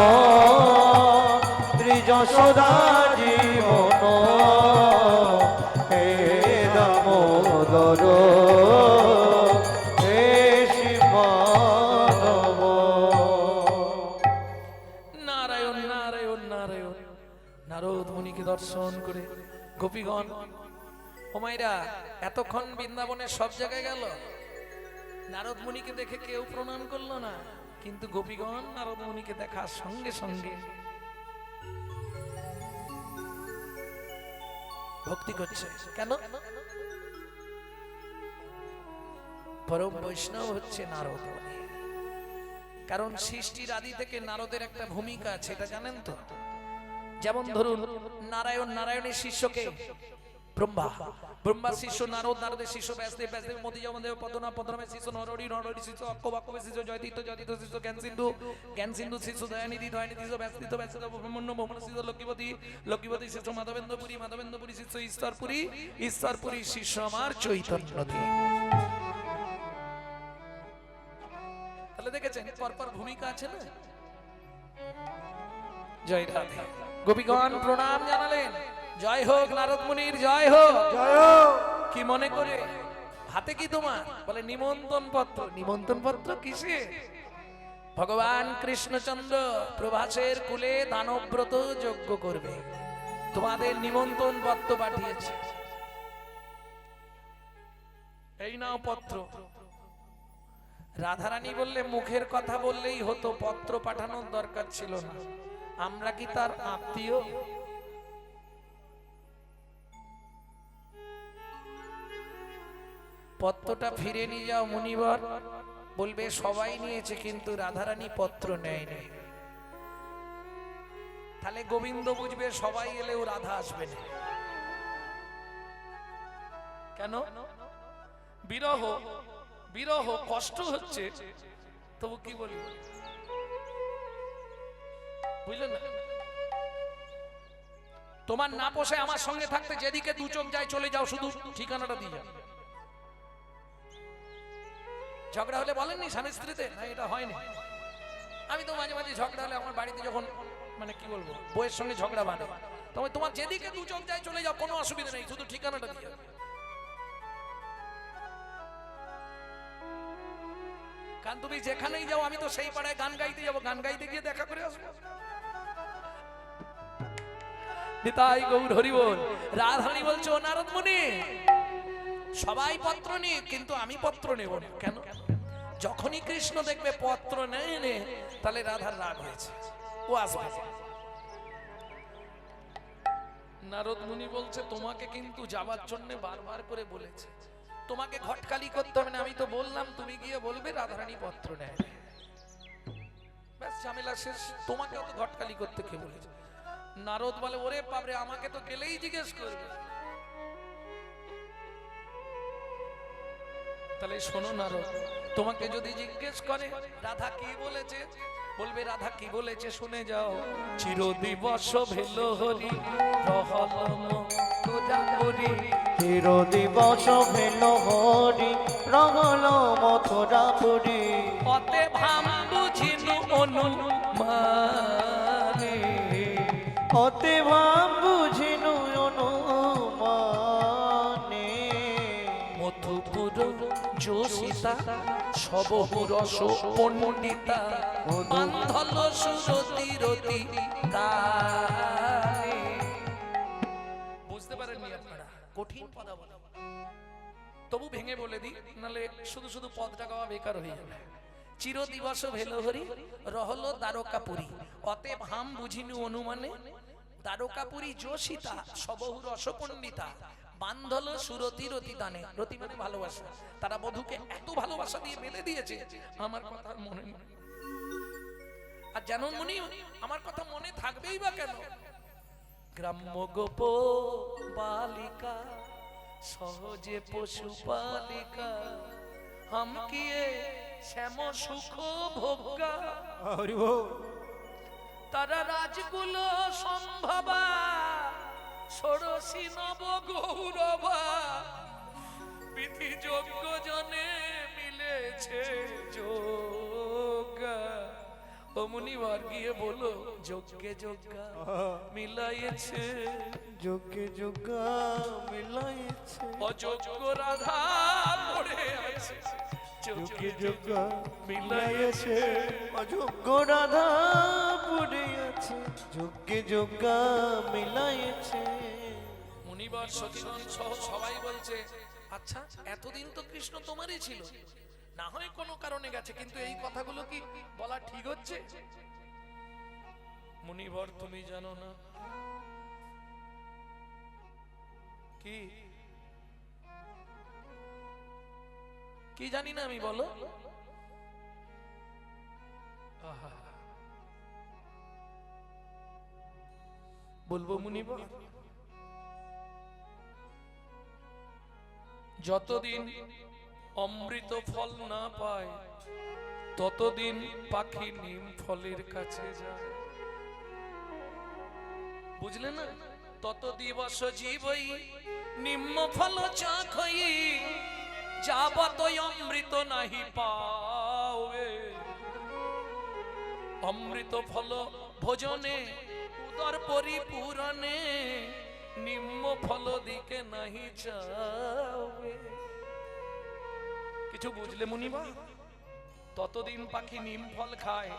Speaker 2: শ্রী যশোদা জীবন হে দামোদর হে শ্রী মাধব।
Speaker 1: নারায়ণ নারায়ণ নারায়ণ। নারদ মুনিকে দর্শন করে গোপীগণ, ও মাইরা এতক্ষণ বৃন্দাবনের সব জায়গায় গেল, নারদ মুনিকে দেখে কেউ প্রণাম করলো না। কিন্তু গোপীগণ নারদ মুনিকে দেখার সঙ্গে সঙ্গে ভক্তি করছে। কেন? পরম বৈষ্ণব হচ্ছে নারদ মুনি। কারণ সৃষ্টির আদি থেকে নারদের একটা ভূমিকা আছে, এটা জানেন তো? যেমন ধরুন নারায়ণের শিষ্যকে ব্রহ্মা, ব্রহ্মার শিষ্য নারদ, নারদের শিষ্য ব্যাসদেব, ব্যাসদেব মোদি জমদেব, পদ্মনাভ, পদ্মনাভের শিষ্য নরহরি, নরহরির শিষ্য অক্ষ, অক্ষের শিষ্য জয়তীর্থ, জয়তীর্থ শিষ্য জ্ঞান সিন্ধু, জ্ঞান সিন্ধু শিষ্য দয়ানিধি, দয়ানিধি শিষ্য ব্যাসতীর্থ, ব্যাসতীর্থ ব্রহ্মণ্য, ব্রহ্মণ্য শিষ্য লক্ষ্মীপতি, লক্ষ্মীপতি শিষ্য মাধবেন্দ্রপুরী, মাধবেন্দ্রপুরী শিষ্য ঈশ্বরপুরী, ঈশ্বরপুরী শিষ্য আমার চৈতন্যদেব। তাহলে দেখেছেন পরপর ভূমিকা আছে না? জয় রাধে। গোপীগণ প্রণাম জানালেন, জয় হোক নারদ মুনির, জয় হোক।
Speaker 3: জয় হোক।
Speaker 1: কি মনে করে? হাতে কি তোমার? বলে নিমন্ত্রণ পত্র। নিমন্ত্রণ পত্র কিসে? ভগবান কৃষ্ণচন্দ্র প্রভাসের কুলে দানব্রত যজ্ঞ করবে, তোমাদের নিমন্ত্রণ পত্র পাঠিয়েছে, এই নাও পত্র। রাধারানী বললে মুখের কথা বললেই হতো, পত্র পাঠানোর দরকার ছিল না। আমরা কি তার আত্মীয়? পত্রটা ফিরে নিয়ে যাও মুনিবর। বলবে সবাই নিয়েছে কিন্তু রাধারানী পত্র নেয়নি। তাহলে গোবিন্দ বুঝবে সবাই এলেও রাধা আসবে না। কেন? বিরহ, বিরহ কষ্ট হচ্ছে, তবু কি বলি, বুঝলেন না? তোমার না পোষায় আমার সঙ্গে থাকতে, যেদিকে দু চোখ যায় চলে যাও, শুধু ঠিকানাটা দিয়ে যাও। ঝগড়া হলে বলেননি স্বামী স্ত্রীতে? না, এটা হয়নি। আমি তো মাঝে মাঝে ঝগড়া হলে আমার বাড়িতে যখন মানে কি বলবো বউয়ের সঙ্গে ঝগড়া বাঁধে, তবে তোমার যেদিকে দু চোখ যায় চলে যাও, কোনো অসুবিধা নেই, শুধু ঠিকানাটা দিয়ে যাও। কারণ তুমি যেখানেই যাও, আমি তো সেই পাড়ায় গান গাইতে যাবো, গান গাইতে গিয়ে দেখা করে আসবো। নিতাই গৌর হরি বল। রাধারানী বলছে, ও নারদ মুনি, সবাই পত্র নিক কিন্তু আমি পত্র নেব না। কেন? যখনই কৃষ্ণ দেখবে পত্র নেয় নে, তাহলে রাধার রাগ হয়েছে, ও আসবে। নারদ মুনি বলছে, তোমাকে কিন্তু যাবার জন্য বারবার করে বলেছে, তোমাকে ঘটকালি করতে হবে না। আমি তো বললাম, তুমি গিয়ে বলবে রাধারানী পত্র নেয়, ব্যাস ঝামেলা শেষ। তোমাকে তো ঘটকালি করতে কে বলেছে? নারদ বলে, ওরে বাপরে, আমাকে তো গেলেই জিজ্ঞেস করবে। তাহলে শোনো নারদ, তোমাকে যদি জিজ্ঞেস করে রাধা কি বলেছে, বলবে রাধা কি বলেছে শুনে যাও। চিরদিবস ভেল হরি রহল মথুরাপুরী,
Speaker 2: চির দিবস ভেল হরি রহল মথুরাপুরী,
Speaker 1: অতে ভাম বুঝিনু অনুমানে,
Speaker 2: অতে ভাব বুঝিনু অনুমানে,
Speaker 1: মধুপুর যোশিতা সবহু রস পণ্ডিতা, বান্ধল সুরতি রতি তারে। বুঝতে পারেননি আপনারা? কঠিন পদাবলী, তবু ভেঙে বলে দিই, নালে শুধু শুধু পদটা গাওয়া বেকার হয়ে যাবে। চির দিবস ভেল হরি রহল দ্বারকাপুরী, অতএব হাম বুঝিনু অনুমানে, দ্বারকাপুরী যোশিতা সবহু রস পণ্ডিতা, বান্ধল সুরতি রতি দানে। রতি মানে ভালোবাসা। তারা বধূকে এত ভালোবাসা দিয়ে বেঁধে দিয়েছে, আমার কথা মনে মনে। আর জানুন মুনি, আমার কথা মনে থাকবেই বা কেন? গ্রাম্য গোপ বালিকা সহজে পশু পালিকা, হাম কিয়ে শ্যাম সুখ ভোগা,
Speaker 3: হরি বল।
Speaker 1: তারা রাজকুল সম্ভবা, ষোড়শী নব গৌরবা, বিধি যোগ্য জনে মিলেছে যোগা। ও মুনিবার গিয়ে বলো, যজ্ঞে যজ্ঞা মিলাইছে,
Speaker 2: যোগ্যে যোগ্যা মিলাইছে,
Speaker 1: অযোগ্য রাধা পড়ে আছে,
Speaker 3: যোগ্যে যোগ্য মিলাইছে,
Speaker 2: অযোগ্য রাধা পড়ে আছে, যোগ্যে যোগ্যা মিলাইছে।
Speaker 1: মুনিবার সতীগণ সহ সবাই বলছে, আচ্ছা এতদিন তো কৃষ্ণ তোমারই ছিল, না হয় কোনো কারণে গেছে, কিন্তু এই কথাগুলো কি বলা ঠিক হচ্ছে? মুনিবর তুমি জানো না কি কি জানি না আমি, বলো। আহা, বলবো মুনিবর, যতদিন অমৃত ফল না পায় ততদিন পাখি নিম ফলের কাছে যায়, বুঝলে না? তত দিবস জীবই নিম্ন ফল চাখই, যাবত অমৃত নাহি পাওয়ে। অমৃত ফল ভোজনে উদর পরিপূরণে, নিম্ন ফল দিকে নাহি যাবে। কিছু বুঝলে মুনিবা? ততদিন পাখি নিম ফল খায়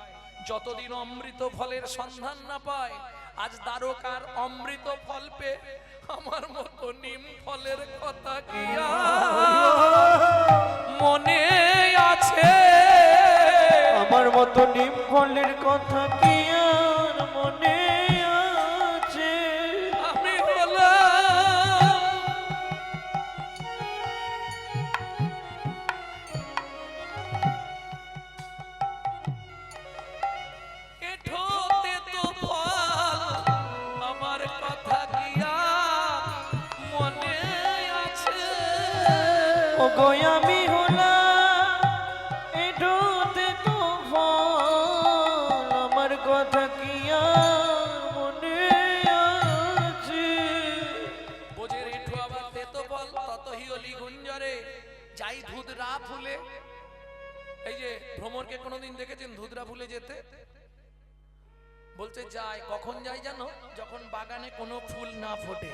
Speaker 1: যতদিন অমৃত ফলের সন্ধান না পায়। আজ দ্বারকার অমৃত ফল পে আমার মতো নিম ফলের কথা কি মনে আছে?
Speaker 2: আমার মতো নিম ফলের কথা কি আর মনে আছে?
Speaker 1: আমি বললাম এঠোতে তো ফল, আমার কথা কি আর মনে আছে?
Speaker 2: ও গো আমি হলাম এঠোতে তো ফল, আমার কথা কি আর মনে আছে?
Speaker 1: বোঝের এঠো আবার তেতো ফল, তত হিয়লি গুঞ্জরে যাই ধুধরা ফুলে। এই যে ভ্রমরকে কোনোদিন দেখেছেন ধুধরা ফুলে যেতে? বলছে যায়, কখন যায় জানো? যখন বাগানে কোনো ফুল না ফোটে।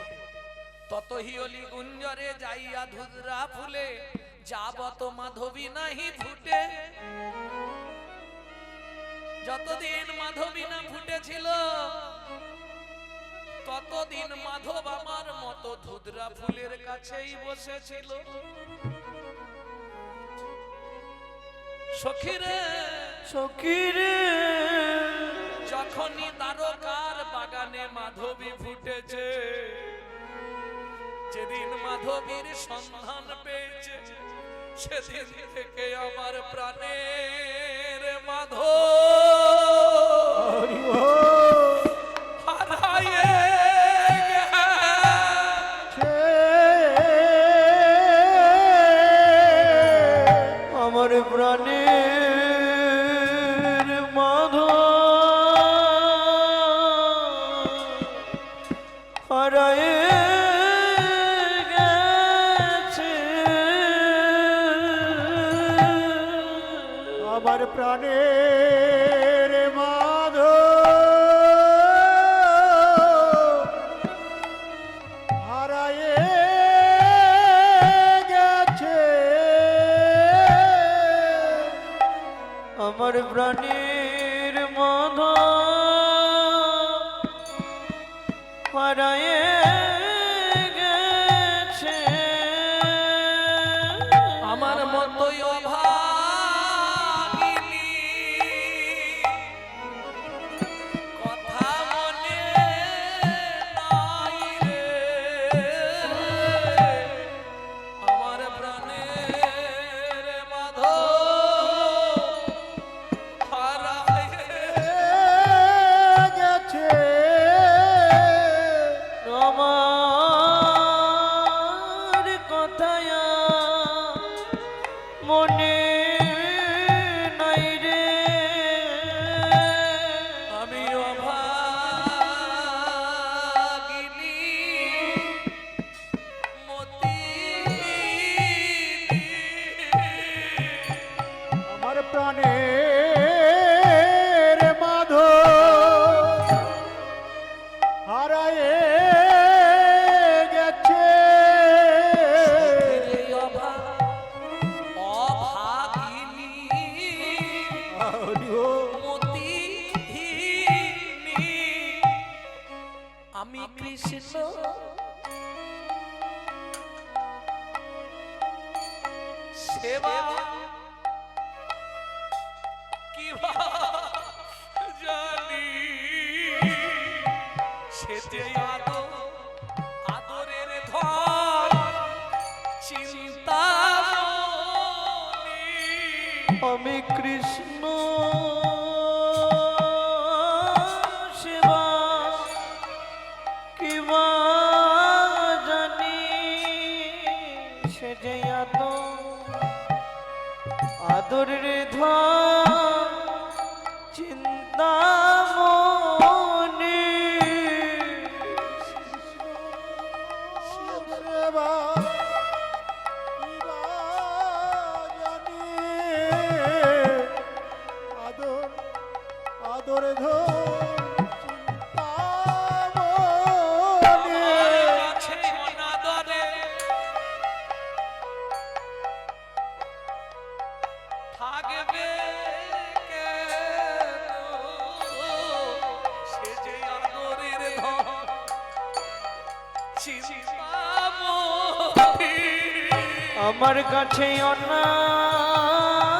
Speaker 1: তত হিয়লি গুঞ্জরে যাইয়া ধুধরা ফুলে, যাবত মাধবী নাহি ফুটে। যতদিন মাধবী না ফুটেছিল ততদিন মাধব আমার মতো ধুধরা ফুলের কাছেই বসেছিল। সখীরে
Speaker 2: সখীরে
Speaker 1: যখনই দ্বারকার বাগানে মাধবী ফুটেছে, যেদিন মাধবীর সন্ধান পেয়েছে, সেদিন থেকে আমার প্রাণের মাধব
Speaker 3: হরি বল।
Speaker 1: হারায়ে
Speaker 3: ছে
Speaker 2: আমার প্রাণের মাধব হারায়ে গেছে।
Speaker 3: আমার প্রাণের মাধব হারায়ে গেছে।
Speaker 2: আমার প্রাণের মাধব হারায়ে গেছে।
Speaker 1: আমার মতোই অভাগিনী কথা মনে নাই রে। আমার প্রাণের মাধব হারায়ে
Speaker 3: গেছে।
Speaker 2: আমার কথায় মনে নাই রে।
Speaker 1: আমি অভাগিনী মতিনী।
Speaker 3: আমার প্রাণের মাধব হারায়ে গেছে।
Speaker 1: অভাগিনী
Speaker 3: হরি বল।
Speaker 1: মতিনী। আমি কৃষ্ণ সেবা কিবা জানি সে যে আদরের ধন চিন্তা
Speaker 2: আমি কৃষ্ণ সেবা কিবা জানি সে যে আদরের ধন চিন্তা মনে
Speaker 3: সেবা কিবা জানি আদর আদর ধন চিন্তা মনে
Speaker 1: কাছে অনাদরে থাকবে কেন? সে যে আদরের ধন চিন্তা মনে।
Speaker 2: আমার কাছে অনাদরে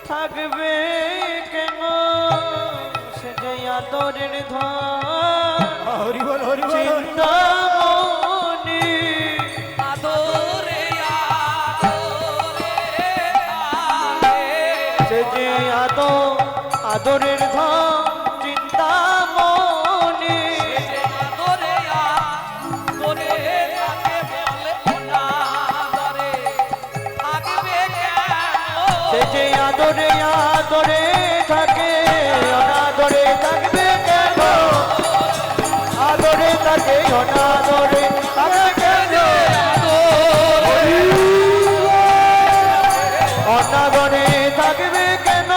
Speaker 2: থাকবে কেন সে যে আদরের ধন
Speaker 3: হরি বল হরি বল
Speaker 2: চিন্তা মনে
Speaker 1: আদরে
Speaker 2: সে যে আদরের ধন চিন্তা মনে সে যে আদরে আদরে থাকে অনাদরে থাকবে কেন আদরে থাকে অনাদরে থাকে কেন অনাদরে থাকবে কেন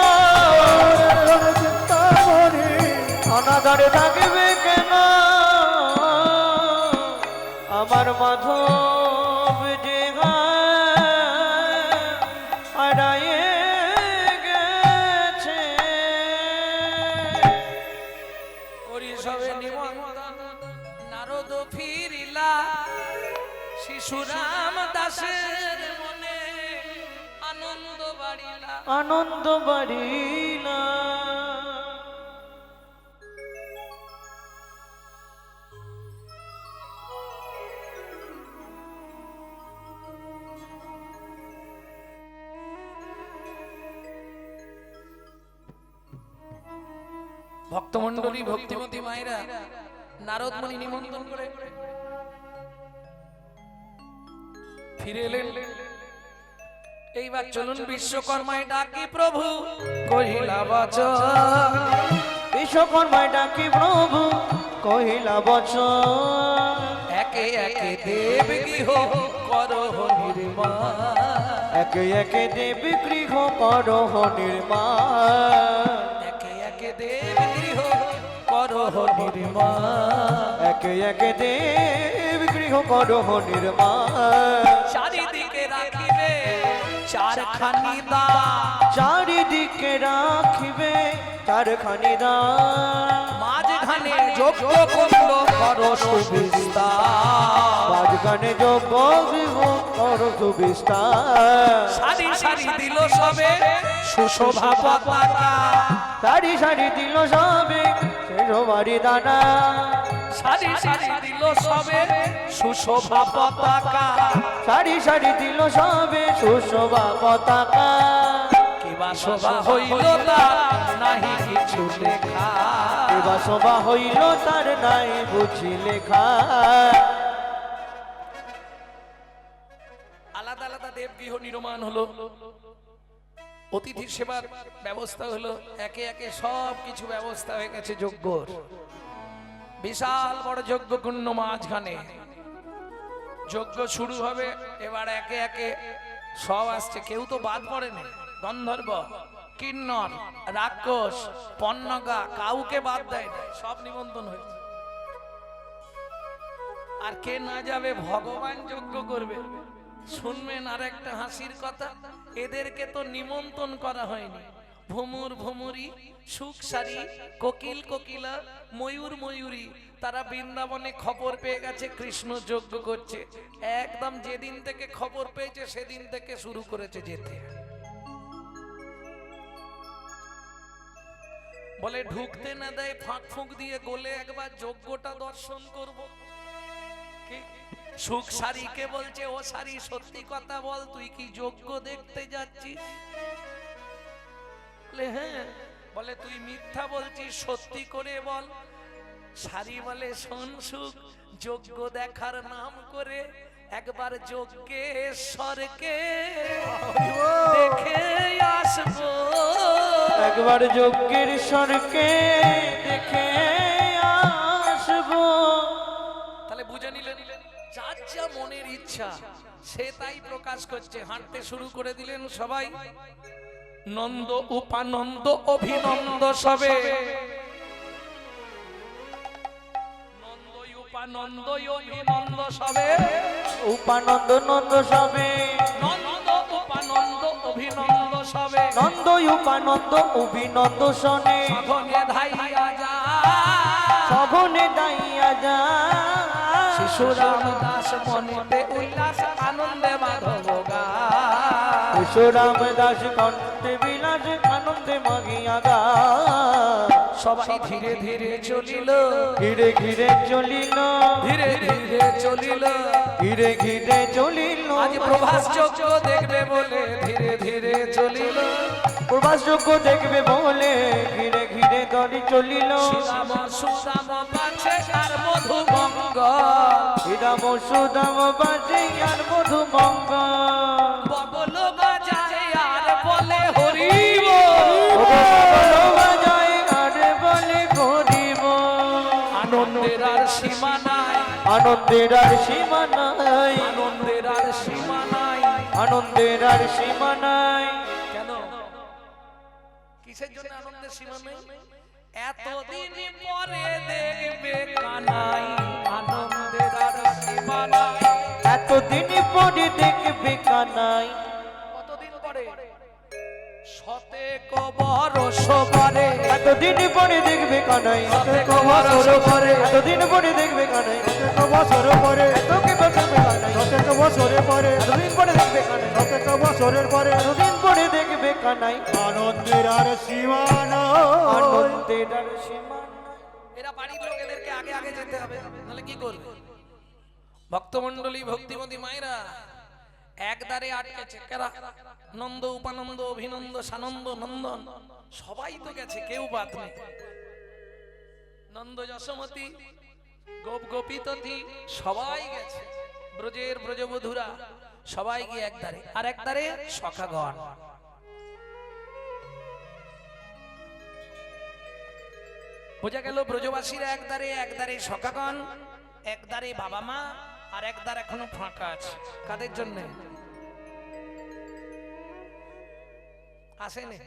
Speaker 3: চিন্তা মনে
Speaker 2: অনাদরে থাকবে কেন আমার মাধব যে হারায়ে গেছে
Speaker 1: করি সবে নিমন্ত্রণ নারদ ফিরিলা শিশুরাম দাসের মনে আনন্দ বাড়িলা
Speaker 2: আনন্দ বাড়িলা
Speaker 1: ভক্তমণ্ডলী ভক্তিমতী মায়েরা নারদমণি নিমন্ত্রণ করে ফিরে এলেন। এইবার চলুন বিশ্বকর্মায় ডাকি প্রভু কহিলা বচন
Speaker 2: বিশ্বকর্মায় ডাকি প্রভু কহিলা বচন
Speaker 1: একে একে দেব গৃহ করহ নির্মাণ
Speaker 2: একে একে দেব গৃহ করহ নির্মাণ
Speaker 1: একে একে দেব গৃহ করহ নির্মাণ
Speaker 2: একে একে দেব গৃহ করহ নির্মাণ
Speaker 1: চারিদিকে রাখিবে চারখানি দ্বার
Speaker 2: চারিদিকে রাখিবে চারখানি দ্বার
Speaker 1: মাঝখানে যজ্ঞ কুণ্ড কর সুবিস্তার
Speaker 2: মাঝখানে যোগ্য গৃহ কর সুবিস্তার
Speaker 1: সারি সারি দিল সবে সুশোভা পতাকা
Speaker 2: সারি সারি দিল সবে সেরবারি দানা
Speaker 1: সারি সারি দিল সবে সুশোভা পতাকা
Speaker 2: সারি সারি দিল সবে সুশোভা পতাকা
Speaker 1: কিবা শোভা হইল তার নাহি কিছু লেখা
Speaker 2: এবার শোভা হইল তার নাই বুঝি লেখা
Speaker 1: আলাদা আলাদা দেবগৃহ নির্মাণ হলো অতিথি সেবার ব্যবস্থা হলো একে একে সব কিছু ব্যবস্থা হয়ে গেছে যজ্ঞর বিশাল বড় যজ্ঞ কুণ্ড মাঝখানে যজ্ঞ শুরু হবে এবার একে একে সব আসছে কেউ তো বাদ পড়েনি গন্ধর্ব কিন্নর রাক্ষস পন্নগা কাউকে বাদ দেয় না সব নিমন্ত্রণ হয়েছে আর কে না যাবে ভগবান যজ্ঞ করবে শুনবেন আর একটা হাসির কথা এদেরকে তো নিমন্ত্রণ করা হয়নি ভুমুর ভুমুরি সুখসারি কোকিল কোকিলা ময়ূর ময়ূরী তারা বৃন্দাবনে খবর পেয়ে গেছে কৃষ্ণ যজ্ঞ করছে একদম যেদিন থেকে খবর পেয়েছে সেদিন থেকে শুরু করেছে যেতে বলে ঢুকতে না দেয়, ফাঁক ফুঁক দিয়ে গোলে একবার যজ্ঞটা দর্শন করব। কি সুখ সারিকে বলছে, ও সারি সত্যি কথা বল, তুই কি যজ্ঞ দেখতে যাচ্ছিস? বলে হ্যাঁ। বলে তুই মিথ্যা বলছিস, সত্যি করে বল। সারি বলে শোন সুখ, যজ্ঞ দেখার নাম করে একবার যজ্ঞেশ্বরকে দেখে আসবো।
Speaker 2: একবার যজ্ঞের স্বরকে দেখে আসবো।
Speaker 1: তাহলে বুঝে নিলেন, যার যা মনের ইচ্ছা সে তাই প্রকাশ করছে। হাঁটতে শুরু করে দিলেন সবাই। নন্দ উপানন্দ অভিনন্দ সবে, নন্দ উপানন্দ অভিনন্দ সবে,
Speaker 2: উপানন্দ নন্দ সবে,
Speaker 1: নন্দ উপানন্দ অভিনন্দ সবে,
Speaker 2: নন্দ উপানন্দ অভিনন্দ শোনে,
Speaker 1: সঘনে ধাইয়া যা,
Speaker 2: সঘনে দাইয়া যা।
Speaker 1: শিশুরাম দাস মনেতে উল্লাস আনন্দে মাধব গা।
Speaker 2: শিশুরাম দাস কণ্ঠে বিলাস আনন্দে মাগিয়া গা।
Speaker 1: সবাই ধীরে ধীরে চলিল,
Speaker 2: ঘিরে ঘিরে চলিল,
Speaker 1: ধীরে ধীরে চলিল।
Speaker 2: ঘিরে ঘিরে চলিল।
Speaker 1: আজ প্রভাস যজ্ঞ দেখবে বলে ধীরে ধীরে চলিল।
Speaker 2: প্রভাস যজ্ঞ দেখবে বলে ঘিরে ঘিরে দড়ি চলিল।
Speaker 1: শ্রীরাম সুদাম পাছে আর মধুমঙ্গল,
Speaker 2: শ্রীরাম সুদাম বাজে আর মধুমঙ্গল।
Speaker 1: বগল বাজায় আর বলে হরি
Speaker 2: বল বাজায় আর বলে করিব।
Speaker 1: আনন্দের আর সীমা নাই,
Speaker 2: আনন্দের আর সীমা নাই,
Speaker 1: আনন্দের আর সীমা নাই।
Speaker 2: আনন্দের আর সীমা নাই।
Speaker 1: কেন, কিসের জন্য আনন্দের সীমা নেই? এতদিন পরে দেখবে কানাই, আনন্দের আর সীমা নাই।
Speaker 2: এতদিন পরে দেখবে কানাই।
Speaker 1: কতদিন পরে? শতেক বরষ পরে,
Speaker 2: এতদিন পরে দেখবে কানাই।
Speaker 1: শতেক বরষ পরে,
Speaker 2: এতদিন পরে দেখবে কানাই।
Speaker 3: শতেক বছরের পরে,
Speaker 2: এতকে দেখবে কানাই।
Speaker 3: শতেক বছরের পরে,
Speaker 2: এতদিন পরে দেখবে কানাই।
Speaker 3: শতেক বছরের পরে,
Speaker 2: এতদিন পরে দেখবে কানাই।
Speaker 3: আনন্দের আর সীমা নাই।
Speaker 2: আনন্দের আর সীমা নাই।
Speaker 1: এরা বাড়ির লোক, এদেরকে আগে আগে যেতে হবে, নাহলে কি করবে? ভক্তমণ্ডলী ভক্তিমতী মায়েরা একদারে আটকেছে। কারা? নন্দ উপানন্দ অভিনন্দ সানন্দ নন্দন সবাই তো গেছে, কেউ বাদ নেই। নন্দ যশোমতী গোপ গোপীতী সবাই গেছে, ব্রজের ব্রজবধূরা সবাই গিয়ে একদারে, আর একদারে সখাগণ। বোঝা গেল ব্রজবাসীরা একদারে, একদারে সখাগণ, একদারে বাবা মা, আর একদার এখনো ফাঁকা আছে। কাদের জন্য? আসেনি,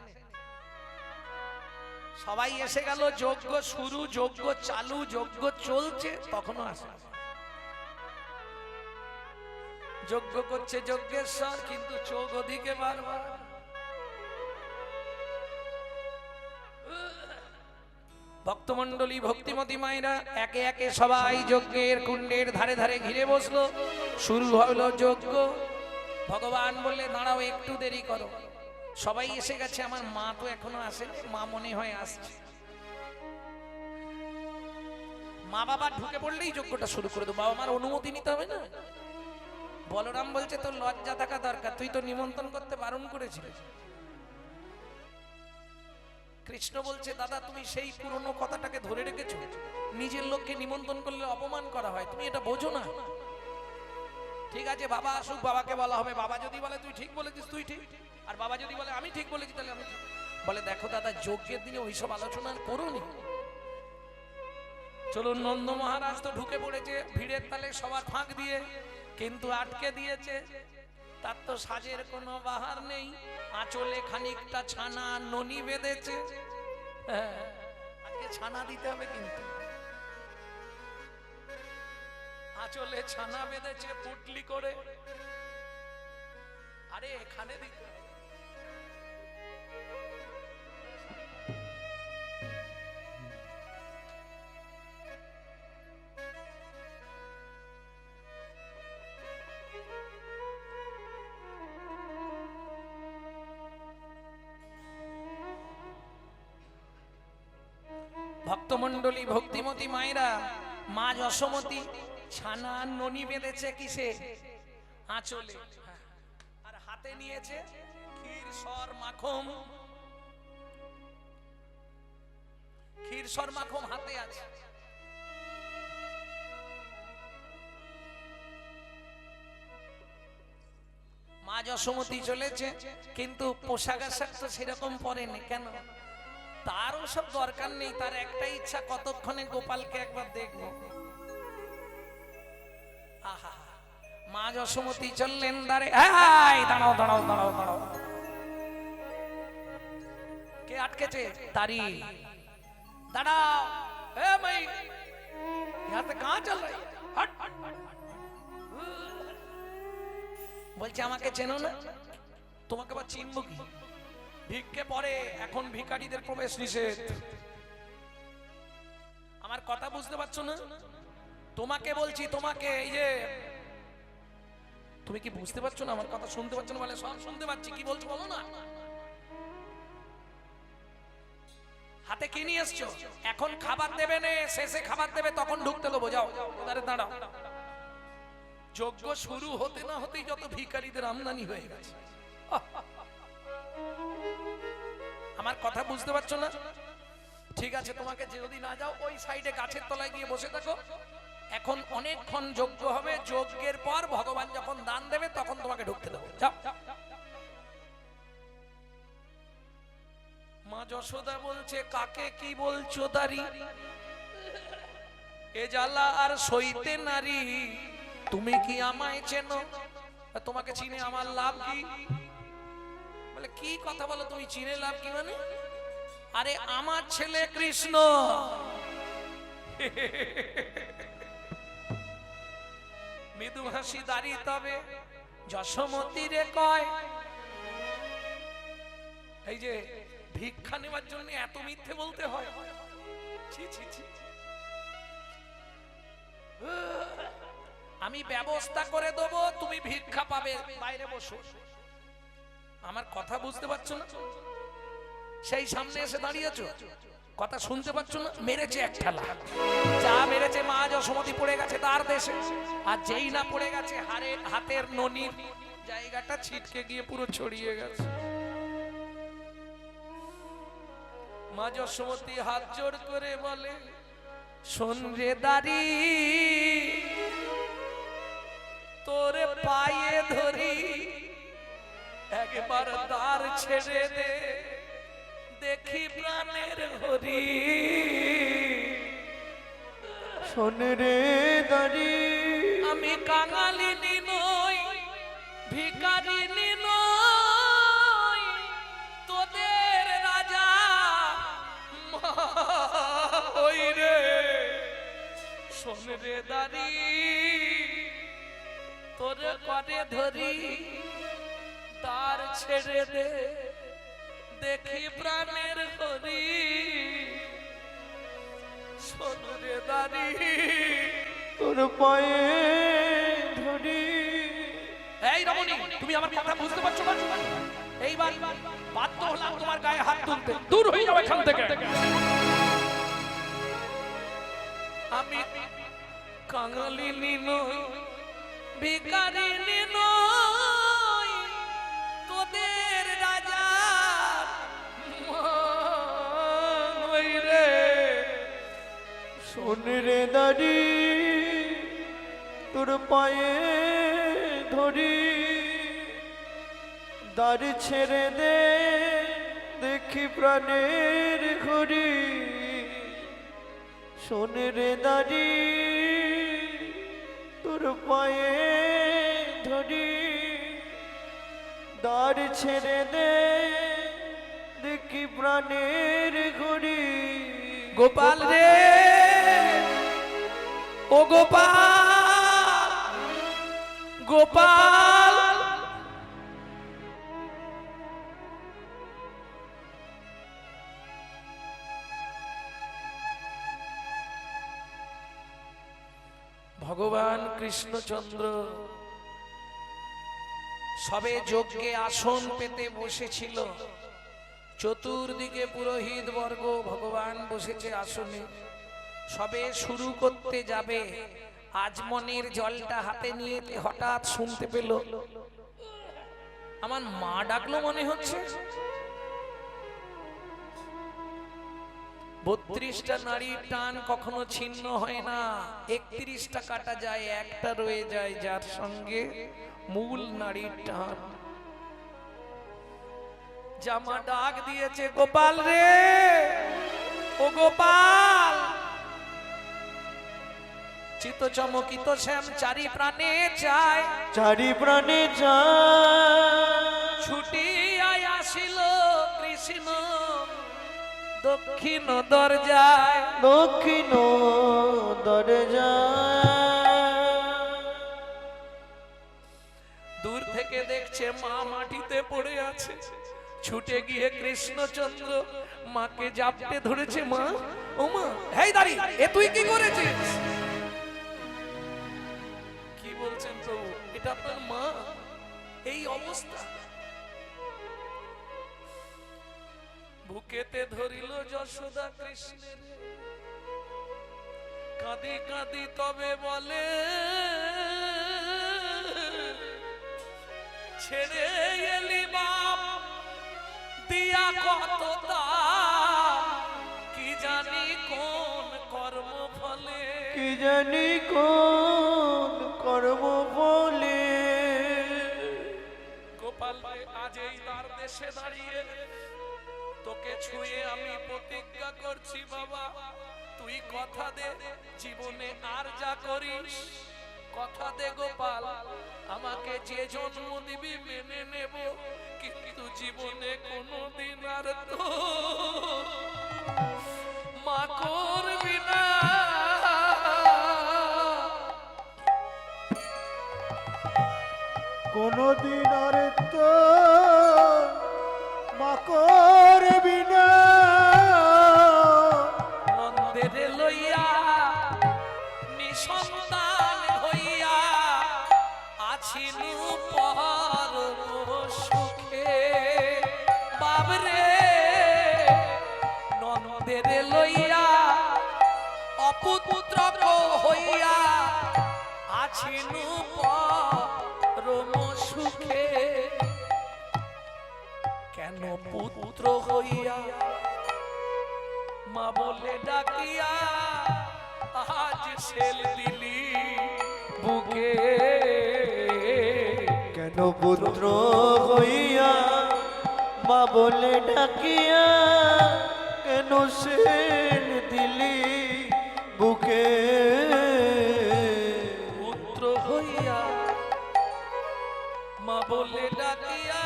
Speaker 1: সবাই এসে গেল। যজ্ঞ শুরু, যজ্ঞ চালু, যজ্ঞ চলছে, তখনও আসে। যজ্ঞ করছে যজ্ঞেশ্বর, কিন্তু চোখ ওদিকে বারবার। ভক্তমণ্ডলী ভক্তিমতী মায়েরা একে একে সবাই যজ্ঞের কুণ্ডের ধারে ধারে ঘিরে বসলো। শুরু হলো যজ্ঞ। ভগবান বললে দাঁড়াও, একটু দেরি করো, সবাই এসে গেছে, আমার মা তো এখনো আসেনি, মা মনে হয় আসছে। মা বাবা ঢুকে পড়লেই যজ্ঞটা শুরু করে দেবো, বাবা মার অনুমতি নিতে হবে না? বলরাম বলছে তোর লজ্জা থাকা দরকার, তুই তো নিমন্ত্রণ করতে বারণ করেছিলিস। কৃষ্ণ বলছে দাদা তুমি সেই পুরনো কথাটাকে ধরে রেখেছো, নিজের লোককে নিমন্ত্রণ করলে অপমান করা হয়, তুমি এটা বোঝো না। ঠিক আছে বাবা আসুক, বাবাকে বলা হবে, বাবা যদি বলে তুই ঠিক বলেছিস তুই ঠিক, আর বাবা যদি বলে আমি ঠিক বলেছি তাহলে আমি ঠিক। বলে দেখো দাদা যজ্ঞের দিনে ওইসব আলোচনা করোনি। চলুন, নন্দ মহারাজ তো ঢুকে পড়েছে ভিড়ের তালে সবার ফাঁক দিয়ে, কিন্তু আটকে দিয়েছে। তার তো সাজের কোনো বাহার নেই, আঁচলে খানিকটা ছানা ননি বেঁধেছে। হ্যাঁ, আজকে ছানা দিতে হবে, কিন্তু আঁচলে ছানা বেঁধেছে পুটলি করে। আরে এখানে দিতে হবে। ভক্তমণ্ডলী, ভক্তিমতী মায়েরা, মা যশোমতী ছানা ননি বেঁধেছে কিসে? আঁচলে। আর হাতে নিয়েছে ক্ষীর সর মাখন। ক্ষীর সর মাখন হাতে আছে। মা যশোমতী চলেছে, কিন্তু পোশাক আশাক তো সেরকম পরেনি। কেন? তারও সব দরকার নেই, তার একটাই ইচ্ছা কতক্ষণে গোপালকে একবার দেখবো। আহা, মা যশোমতী চললেন দ্বারে। দাঁড়াও দাঁড়াও দাঁড়াও দাঁড়াও, কে আটকেছে? তারি। দাঁড়াও, এ ভাই, यहाँ पे कहाँ चल रही? हट। বলছে আমাকে চেনো না? তোমাকে আবার চিনবো কি? ভিক্ষে পরে, এখন ভিখারিদের প্রবেশ নিষেধ। আমার কথা বুঝতে পারছো না? তোমাকে বলছি, তোমাকে। এই যে তুমি কি বুঝতে পারছো না? আমার কথা শুনতে পাচ্ছ না? বলে সব শুনতে পাচ্ছি, কি বলছো বলো না। হাতে কি নিয়ে এসছো? এখন খাবার দেবে না, শেষে খাবার দেবে, তখন ঢুকতে দেবো। যাও, এবারে দাঁড়াও। যজ্ঞ শুরু হতে না হতেই যত ভিখারিদের আমদানি হয়ে গেছে। আমার কথা বুঝতে পারছো না? ঠিক আছে, তোমাকে যদি না যাও, ওই সাইডে গাছের তলায় গিয়ে বসে থাকো। এখন অনেকক্ষণ যজ্ঞ হবে, যজ্ঞের পর ভগবান যখন দান দেবে তখন তোমাকে ঢুকতে দেবো। যাও। মা যশোদা বলছে, কাকে কি বলছো দারি? এ জ্বালা আর সইতে নারী। তুমি কি আমায় চেনো? তোমাকে চিনে আমার লাভ কি? বলে কি কথা বলো তুমি, চিনে লাভ কি মানে? আরে আমার ছেলে কৃষ্ণ। মৃদু হাসি দাঁড়ি, তবে যশোমতী রে কয়, এই যে ভিক্ষা নেওয়ার জন্য এত মিথ্যে বলতে হয়? ছি ছি ছি। আমি ব্যবস্থা করে দেবো, তুমি ভিক্ষা পাবে, বাইরে বসো। আমার কথা বুঝতে পারছো না? সেই সামনে এসে দাঁড়িয়েছো, কথা শুনতে পাচ্ছ না? মেরেছে এক ঠেলা, যা মেরেছে মা যশোমতী পড়ে গেছে তার দেশে। আর যেই না পড়ে গেছে, হাতের ননির জায়গাটা ছিটকে গিয়ে পুরো ছড়িয়ে গেছে। মা যশোমতী হাত জোড় করে বলে, শোন রে দাঁড়ি, তোরে পায়ে ধরি, একবার দ্বার ছেড়ে দে, দেখি প্রাণের হরি।
Speaker 2: শোন রে দাঁড়ি,
Speaker 1: আমি কাঙালিনী নই, ভিখারিনী নই, তোদের রাজা ওই রে। শোন রে দাঁড়ি, তোরে করে ধরি, তার ছেড়ে দে, দেখি প্রাণের হরি। শোন রে দাঁড়ি,
Speaker 2: তোর পায়ে ধরি।
Speaker 1: এই রমণী, তুমি আমার কথা বুঝতে পারছো না? এইবার বাধ্য হলাম তোমার গায়ে হাত তুলতে। দূর হয়ে যাও এখান থেকে। আমি কাঙালিনী নই, ভিখারিনী নই, তোদের রাজা ওই রে।
Speaker 2: শোন রে দাঁড়ি, তোর পায়ে ধরি, দাড়ি ছেড়ে দে, দেখি প্রাণের ঘড়ি। শোন রে দাঁড়ি, তোর পায়ে ধরি, দাড়ি ছেড়ে দে, দেখি প্রাণের ঘড়ি।
Speaker 1: গোপাল রে, ও গোপাল, গোপাল। ভগবান কৃষ্ণচন্দ্র সবে যজ্ঞে আসন পেতে বসেছিল, চতুর্দিকে পুরোহিত বর্গ, ভগবান বসেছে আসনে, সবে শুরু করতে যাবে। আজমনের জলটা হাতে নিয়ে হঠাৎ শুনতে পেল আমার মা ডাকলো মনে হচ্ছে। 32টা নারীর টান কখনো ছিন্ন হয় না, 31টা কাটা যায়, একটা রয়ে যায় যার সঙ্গে মূল নারীর টান। জামা ডাক দিয়েছে, গোপাল রে, ও গোপাল। চিত চমকিত শ্যাম চারি প্রাণে চায়,
Speaker 2: চারি প্রাণে যায়,
Speaker 1: ছুটিয়ায় আসিল কৃষ্ণ দক্ষিণ দরজায়।
Speaker 2: দক্ষিণ দরজায়।
Speaker 1: দূর থেকে দেখছে মা মাটিতে পড়ে আছে, ছুটে গিয়ে কৃষ্ণচন্দ্র মাকে জাপটে ধরেছে। মা, ও মা, হেই দাঁড়ি, এ তুই কি করেছিস? কি বলছেন প্রভু, এটা আপনার মা, এই অবস্থা? বুকেতে ধরিল যশোদা কৃষ্ণের, কাঁদি কাঁদি তবে বলে, ছেড়ে এলি বাপ দিয়া কত দাম, কি জানি কোন কর্ম ফলে,
Speaker 2: কি জানি কোন কর্ম বলে।
Speaker 1: গোপাল আজ এই তার দেশে দাঁড়িয়ে তোকে ছুঁয়ে আমি প্রতিজ্ঞা করছি বাবা, তুই কথা দে জীবনে আর যা করিস, কথা দে গোপাল, আমাকে যে জন্ম দিবি মেনে নেব, কিন্তু জীবনে কোনোদিন আর তো মা করবি না।
Speaker 3: কোনদিন আর তো মা করবি না।
Speaker 1: নন্দের লইয়া নিঃসন্তান হইয়া আছিনু পরম সুখে, বাবরে নন্দের লইয়া অপুত্র হইয়া আছিনু পরম সুখে, কেন পুত্র হইয়া মা বলে ডাকিয়া আজ ছেল দিলি বুকে,
Speaker 2: কেন পুত্র হইয়া মা বলে ডাকিয়া, কেন সেন দিলি বুকে।
Speaker 1: পুত্র হইয়া মা বলে ডাকিয়া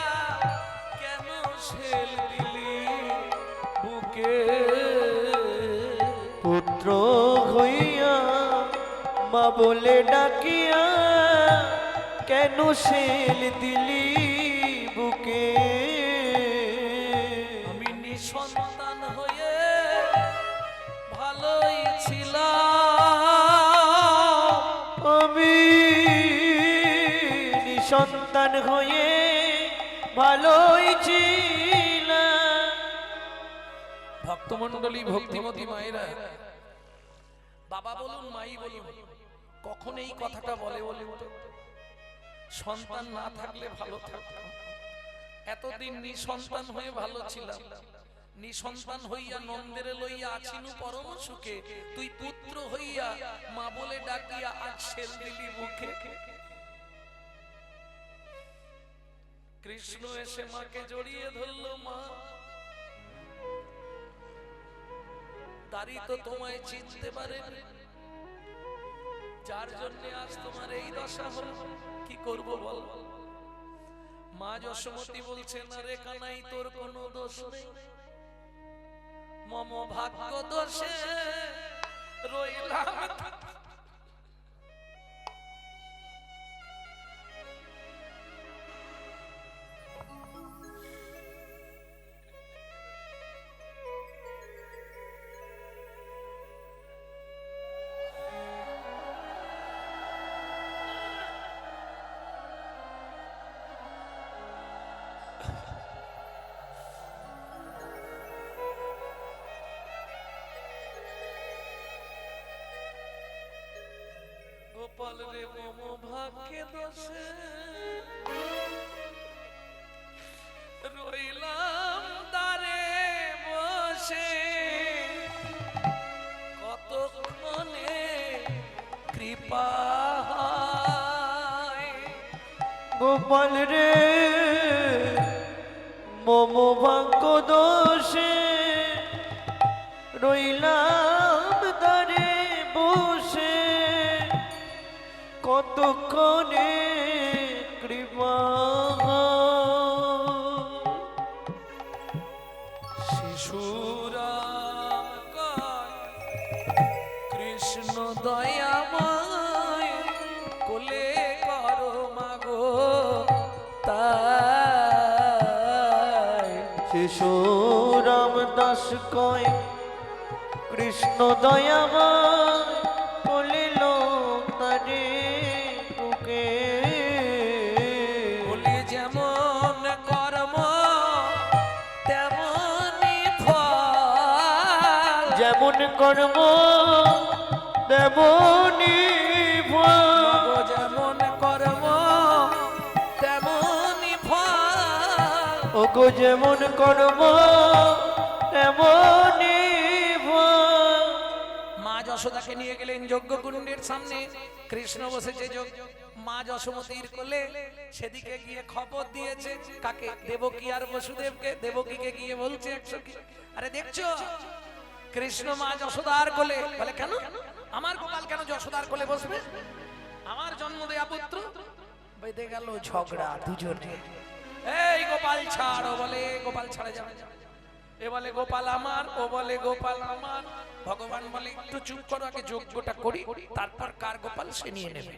Speaker 1: কেন ছেল দিলি বুকে,
Speaker 2: পুত্র হইয়া মা বলে ডাকিয়া, কেন সেল দিলি বুকে।
Speaker 1: আমি নিঃসন্তান হয়ে ভালোই ছিলাম,
Speaker 2: আমি নিঃসন্তান হয়ে ভালোই ছিলাম।
Speaker 1: ভক্তমণ্ডলী, ভক্তিমতী মায়েরা, বাবা বলুন মাই বলুন, কখন এই কথাটা বলে বলে সন্তান না থাকলে ভালো থাকতাম, এতদিন নিঃসন্তান হয়ে ভালো ছিলাম, নিঃসন্তান হইয়া নন্দের লইয়া আছিনু পরম সুখে, তুই পুত্র হইয়া মা বলে ডাকিয়া আজ ছেল দিলি মুখে। কৃষ্ণ এসে মাকে জড়িয়ে ধরলো, মা তারই তো তোমায় চিনতে পারে, যার জন্য আজ তোমার এই দশা হল, কি করব বল? মা যশোমতী বলছে, না রে কানাই, তোর কোনো দোষ নেই, মম ভাগ্য দোষে রইলাম। গোপাল রে মম ভাগ্যে দোষে রইলাম দারে বসে কতক্ষণে কৃপা হয়।
Speaker 2: গোপাল রে মম ভাগ্য দোষে রইলাম তারে বসে কতক্ষণে কৃপা
Speaker 1: শিশুরাম কয় কৃষ্ণ দয়াময় কোলে করো মাগো তাই।
Speaker 2: শিশু রামদাস কয় কৃষ্ণ দয়াময় বলিল তারে বুকে
Speaker 1: বলি যেমন কর্ম তেমনি ফল,
Speaker 2: যেমন কর্ম তেমনি ফল।
Speaker 1: মাগো যেমন কর্ম তেমনি ফল।
Speaker 2: ওগো যেমন কর্ম তেমনি ফল।
Speaker 1: মা যশোদাকে নিয়ে গেলেন যজ্ঞকুণ্ডের সামনে, কৃষ্ণ বসেছে মা যশোমতীর কোলে। সেদিকে গিয়ে খবর দিয়েছে কাকে? দেবকী আর বসুদেবকে। দেবকীকে গিয়ে বলছে আরে দেখছো কৃষ্ণ মা যশোদার কোলে। বলে কেন? আমার গোপাল কেন যশোদার কোলে বসবে? আমার জন্ম দেয়া পুত্র। বেঁধে গেল ঝগড়া দুজনে। এই গোপাল ছাড়, ও বলে গোপাল ছাড়া যাবে না। এ বলে গোপাল আমার, ও বলে গোপাল আমার। ভগবান বলে একটু চুপ করো, আগে যজ্ঞটা করি, তারপর কার গোপাল সে নিয়ে নেবে।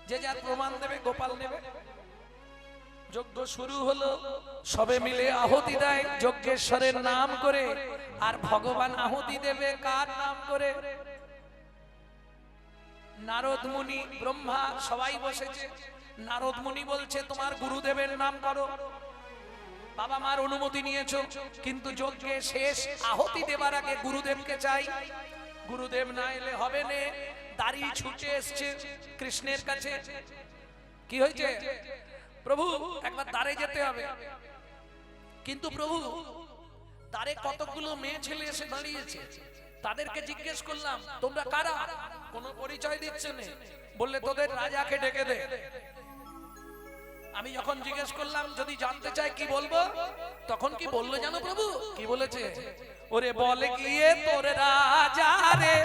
Speaker 1: যে যার প্রমাণ দেবে গোপাল নেবে। যজ্ঞ শুরু হলো, সবে মিলে আহুতি দেয় যজ্ঞেশ্বরের নাম করে। আর ভগবান আহুতি দেবে কার নাম করে? নারদ মুনি, ব্রহ্মা সবাই বসেছে। নারদ মুনি বলছে তোমার গুরুদেবের নাম করো। বাবা মার অনুমতি নিয়েছো, কিন্তু যজ্ঞে শেষ আহুতি দেবার আগে গুরুদেবকে চাই। গুরুদেব না এলে হবে না। দাঁড়িয়ে ছুটে এসছে কৃষ্ণের কাছে। কি হয়েছে? প্রভু একবার দ্বারে যেতে হবে। কিন্তু প্রভু দ্বারে কতগুলো মেয়ে ছেলে এসে দাঁড়িয়েছে, তাদেরকে জিজ্ঞেস করলাম তোমরা কারা? কোনো পরিচয় দিচ্ছে না। বললে তোদের রাজাকে ডেকে দে। আমি যখন জিজ্ঞেস করলাম যদি জানতে চাই কি বলবো, তখন কি বললো জানো প্রভু? কি বলেছে? ওরে বলে গিয়ে তোর রাজা রে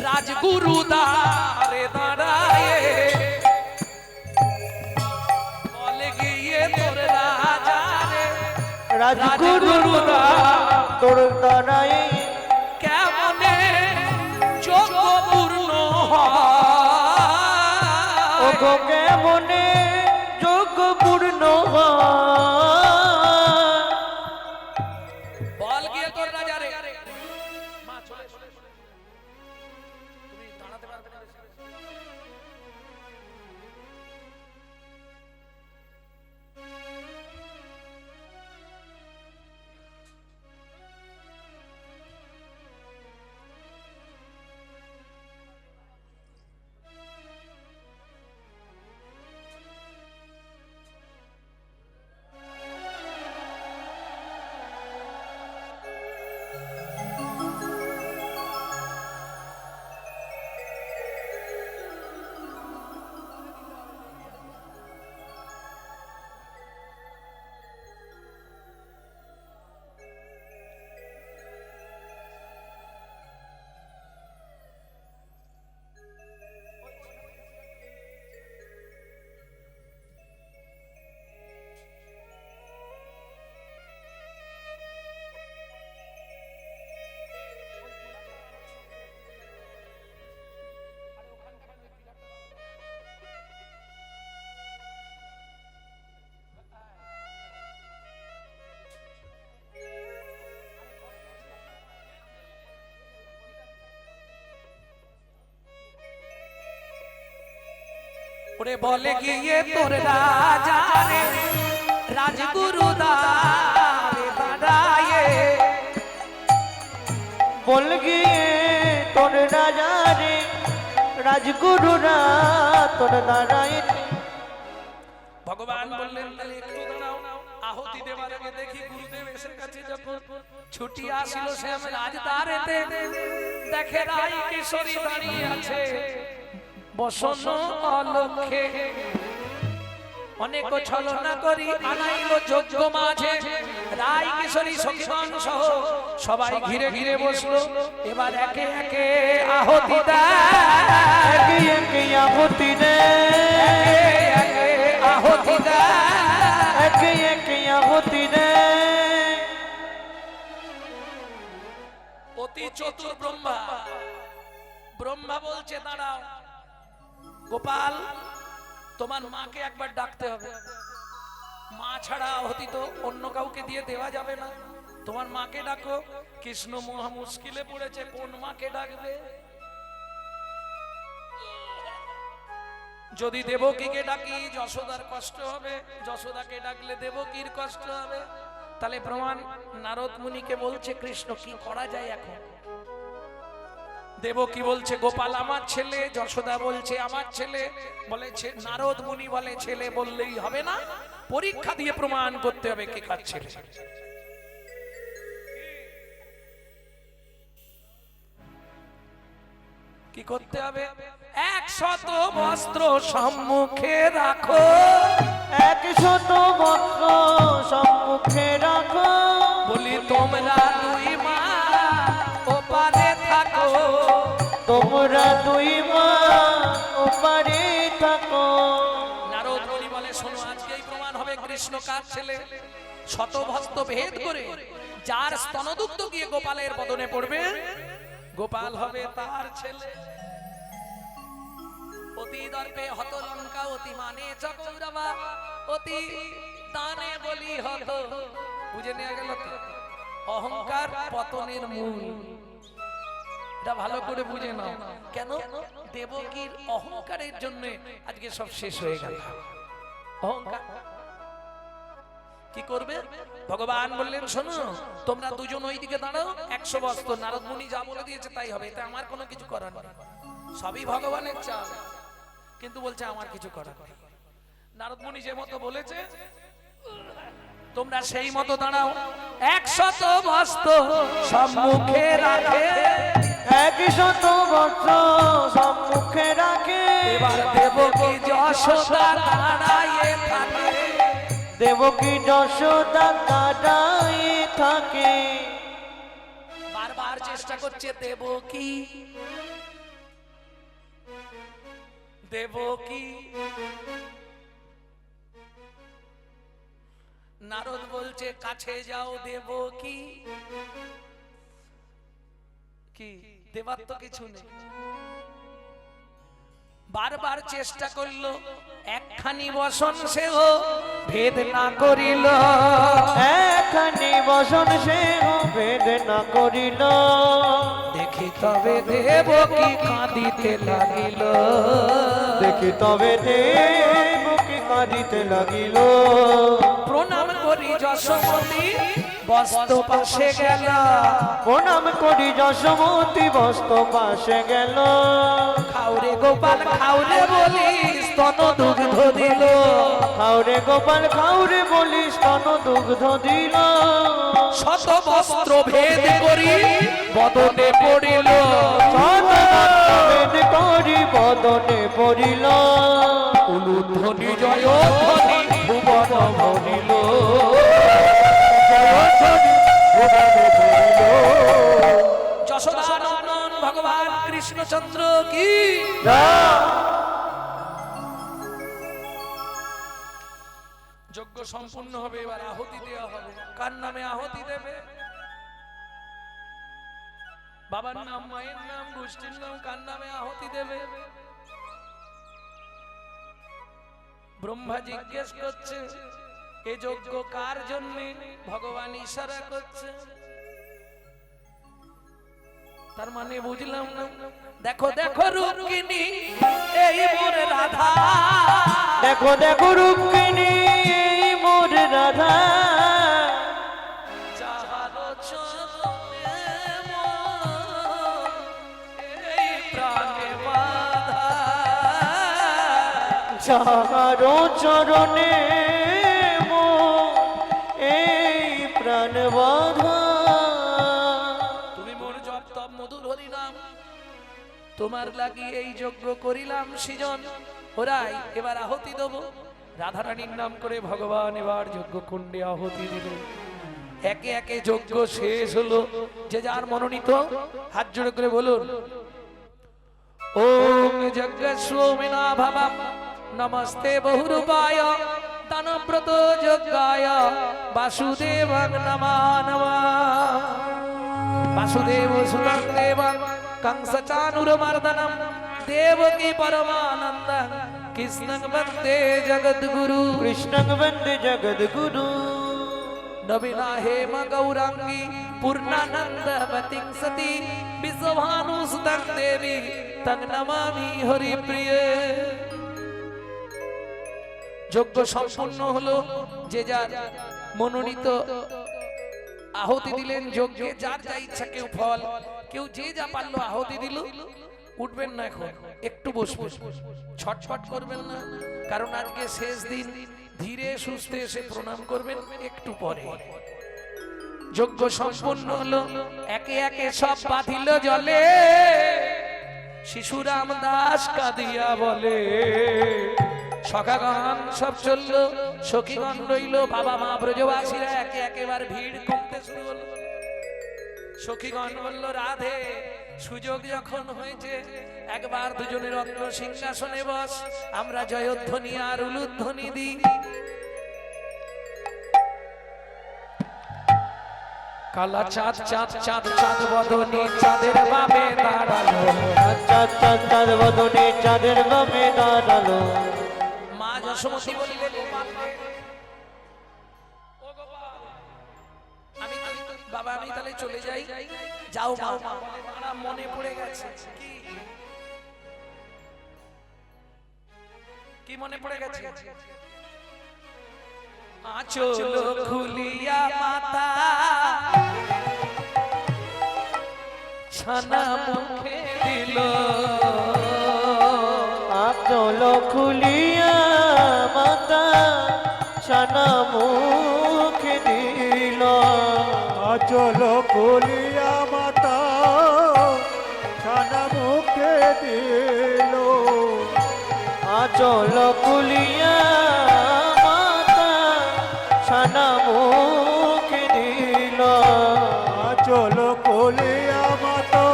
Speaker 1: রাজগুরু দারে দাঁড়ায়ে। বলে গিয়ে তোর রাজা রে
Speaker 2: রাজগুরু তোর দাঁড়াই
Speaker 1: কেমনে যোগ্য পূর্ণ হয়।
Speaker 2: ওগো কেমনে যোগ্য পূর্ণ হয়।
Speaker 1: বল গিয়ে তোর রাজা রে। মা চলে চলে, তুমি দাঁড়াতে পারবে না। ওরে বলে গিয়ে তোর রাজা রে রাজগুরু দারে দাঁড়ায়ে।
Speaker 2: বল গিয়ে তোর রাজা রে রাজগুরুরা তোর দ্বারাই
Speaker 1: ভগবান বললেন তাহলে একটু দাঁড়াও, আহুতি দেবার আগে দেখি গুরুদেব এসে কাছে যখন ছুটি আসিল শ্যাম রাজদ্বারেতে, দেখে রাই কিশোরী দাঁড়িয়ে আছে বসন অলক্ষে। অনেক ছলনা করি আনাইল যজ্ঞ মাঝে, রাই কিশোরী সখীগণ সহ সবাই ঘিরে ঘিরে বসলো। এবার একে একে আহুতি দেয়,
Speaker 2: একে একে আহুতি দেয়,
Speaker 1: আহুতি দেয়,
Speaker 2: একে একে আহুতি দেয়।
Speaker 1: অতি চতুর ব্রহ্মা, ব্রহ্মা বলছে দাঁড়াও গোপাল, তোমার মাকে একবার ডাকতে হবে। মা ছাড়া আহুতি তো অন্য কাউকে দিয়ে দেওয়া যাবে না, তোমার মাকে ডাকো। কৃষ্ণ মহা মুশকিলে পড়েছে, কোন মাকে ডাকবে? যদি দেবকীকে ডাকি যশোদার কষ্ট হবে, যশোদাকে ডাকলে দেবকীর কষ্ট হবে। তাহলে প্রমাণ নারদ মুনিকে বলছে কৃষ্ণ কি করা যায় এখন? দেবকী বলছে গোপাল আমার ছেলে, যশোদা বলছে আমার ছেলে, বলেছে নারদ মুনি বলে ছেলে বললেই হবে না, পরীক্ষা দিয়ে প্রমাণ করতে হবে কে কার ছেলে। কি করতে হবে? 100 বস্ত্র সম্মুখে রাখো,
Speaker 2: 100 বস্ত্র সম্মুখে রাখো।
Speaker 1: বলি তোমরা দুই মা ওপারে থাকো,
Speaker 2: তোমরা দুই মা ওপারে থাকো।
Speaker 1: নারদ মুনি বলে শোনো আজকেই প্রমাণ হবে কৃষ্ণ কার ছেলে। শতভস্ত ভেদ করে যার স্তনদুগ্ধ গিয়ে গোপালের বদনে পড়বে, গোপাল হবে তার ছেলে। অতি দর্পে হত লঙ্কা, অতি মানে চকৌরবা, অতি দানে বলি হত। বুঝে নেওয়া গেল তো? অহংকার পতনের মূল। এটা ভালো করে বুঝে নাও। কেন? দেবকীর অহংকারের জন্য আজকে সব শেষ হয়ে গেল। অহংকার কি করবে? ভগবান বললেন শোনো তোমরা দুজন ওইদিকে দাঁড়াও, 100 বস্ত্র। নারদ মুনি যা বলে দিয়েছে তাই হবে, এতে আমার কোনো কিছু করার নেই, সবই ভগবানের চাল। কিন্তু বলছে আমার কিছু করার নেই। নারদ মুনি যে মতো বলেছে তোমরা সেই মতো দাঁড়াও। 100 বস্ত্র সম্মুখে রাখে,
Speaker 2: 100 বস্ত্র সম্মুখে রাখে।
Speaker 1: এবার দেবকী যশোদা দাঁড়ায়ে থাকে,
Speaker 2: দেবকী যশোদা দাঁড়ায়ে থাকে।
Speaker 1: বারবার চেষ্টা করছে দেবকী, দেবকী। নারদ বলছে কাছে যাও দেবকী। কি দেবার তো কিছু নেই। বারবার চেষ্টা করলো, একখানি বসন সেও ভেদ না করিল,
Speaker 2: একখানি বসন সেও ভেদ না করিল।
Speaker 1: দেখি তবে দেবকী কাঁদিতে লাগিল,
Speaker 2: দেখি তবে দেবকী কাঁদিতে লাগিল।
Speaker 1: প্রণাম করি যশোমতী বস্ত্র পাশে গেল,
Speaker 2: প্রণাম করি যশোমতী বস্ত্র পাশে গেল।
Speaker 1: খাওরে গোপাল খাওরে বলি স্তন দুগ্ধ দিল,
Speaker 2: খাওরে গোপাল খাওরে বলি স্তন দুগ্ধ দিল।
Speaker 1: শত বস্ত্র ভেদ করি বদনে পড়িল,
Speaker 2: শত বস্ত্র ভেদ করি বদনে পড়িল।
Speaker 1: উলুধ্বনি জয় ধ্বনি ভুবন ভরিল, যশোদানন্দন ভগবান কৃষ্ণচন্দ্র কি। যজ্ঞ সম্পূর্ণ হবে, এবার আহুতি দেওয়া হবে। কার নামে আহুতি দেবে? বাবার নাম, মায়ের নাম, গোষ্ঠীর নাম, কার নামে আহুতি দেবে? ব্রহ্মা জিজ্ঞেস করছে এ যজ্ঞ কার জন্য? ভগবান ইশারা করছে। তার মানে বুঝলাম না। দেখো দেখো রূপকিনী এই মোর রাধা,
Speaker 2: দেখো দেখো রূপকিনী এই মোর রাধা।
Speaker 1: যাহার চরণে মন এই প্রাণে বাধা,
Speaker 2: যাহারো চরণে মোর এই প্রাণ বাঁধা।
Speaker 1: তুমি মোর জপ তপ মধুর হরি নাম, তোমার লাগি এই যজ্ঞ করিলাম সৃজন। ওরাই এবার আহুতি দেব। রাধারানীর নাম করে ভগবান এবার যজ্ঞ কুণ্ডে আহুতি দিলেন। একে একে যজ্ঞ শেষ হলো। যে যার মনোনীত হাত জোড়ে করে বলুন, ওম যজ্ঞস্বমিনা ভবম নমস্তে বহুরূপায় দানব্রত যজ্ঞায় বাসুদেবং নমঃ নমঃ। বাসুদেব সুতং দেবং कंसचानुरमर्दनं देवकी परमानन्दं कृष्णं वन्दे जगद्गुरु।
Speaker 2: কৃষ্ণং বন্দে জগদ্গুরু।
Speaker 1: नवीना हेम गौरांगी पूर्णानंदवतीं सती विश्वभानुसुतं देवी तं नमामि हरिप्रिये। যজ্ঞ সম্পূর্ণ হলো। যে যার মনোনীত আহুতি দিলেন যজ্ঞে। যার যা ইচ্ছা, কেউ ফল, কেউ যে যা পারলো আহুতি দিল। উঠবেন না, এখন একটু বসবেন, ছটফট করবেন না, কারণ আজকে শেষ দিন। ধীরে সুস্থে এসে প্রণাম করবেন একটু পরে। যজ্ঞ সম্পূর্ণ হলো। একে একে সব বাঁধিল জলে। শিশুরাম দাস কাঁদিয়া বলে, সখাগণ সব চললো, সখীগণ রইল, বাবা মা ব্রজবাসীরা একে একেবার ভিড় কমতে শুরু হলো। সখীগণ বলল, রাধে সুযোগ যখন হয়েছে একবার দুজনের রত্ন সিংহাসনে বস, আমরা জয়ধ্বনি আর উলুধ্বনি দিই। কালা চাঁদ চাঁদ চাঁদ চাঁদ বদনে চাঁদের বামে দাঁড়ালো।
Speaker 2: চাঁদ চাঁদ চাঁদ বদনে চাঁদের বামে দাঁড়ালো।
Speaker 1: মা যশোমতী বলিলেন, গোপালকে, ও গোপাল, বাবা আমি তাহলে চলে যাই। যাও মা, আমার মনে পড়ে গেছে। কি মনে পড়ে গেছে? আঁচল খুলিয়া মাতা ছানা মুখে দিল।
Speaker 2: আঁচল খুলিয়া মাতা ছানা মুখে দিল।
Speaker 3: আঁচল খুলিয়া মাতা ছানা মুখে দিল।
Speaker 2: আঁচল খুলিয়া মাতা ছানা মুখে দিল।
Speaker 3: আঁচল খুলিয়া মাতা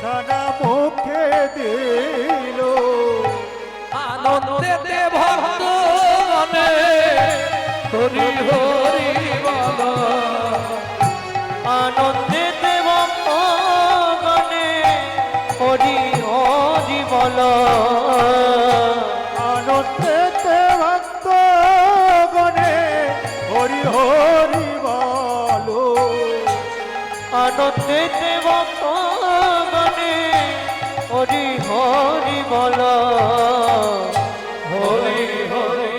Speaker 3: ছানা মুখে দিল।
Speaker 1: আনন্দেতে ভক্ত মনে হরি হরি বল।
Speaker 2: আনন্দেতে ভক্ত গণে হরি হরি বল।
Speaker 3: আনন্দেতে ভক্ত গণে হরি হরি বলো।
Speaker 2: আনন্দেতে ভক্ত গণে হরি হরি বল। হরি হরি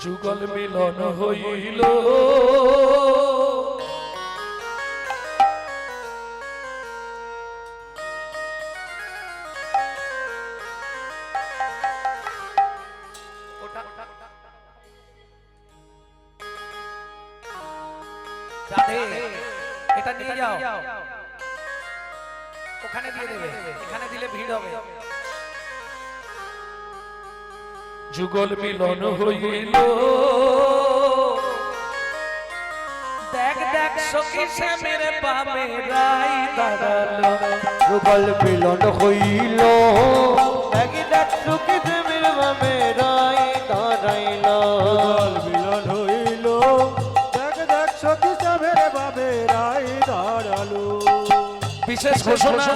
Speaker 1: যুগল মিলন হইল। রাধে এটা নিয়ে যাও, ওখানে দিয়ে দেবে, এখানে দিলে ভিড় হবে। যুগল মিলন হইল। দেখ দেখ সখী শ্যামের পাবে রাই দাঁড়ালো।
Speaker 2: যুগল মিলন হইল। দেখ দেখ সুখী প্রেমের বামে রাই দাঁড়াইল।
Speaker 3: মিলন হইল। দেখ দেখ সখী শ্যামের বাবে রাই দাঁড়ালো।
Speaker 1: বিশেষ ঘোষণা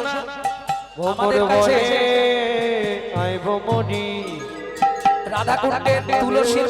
Speaker 2: ভোমর
Speaker 1: আমাদের কাছে
Speaker 2: বনে আইব মনি।
Speaker 1: রাধাকুণ্ডের তুলসীর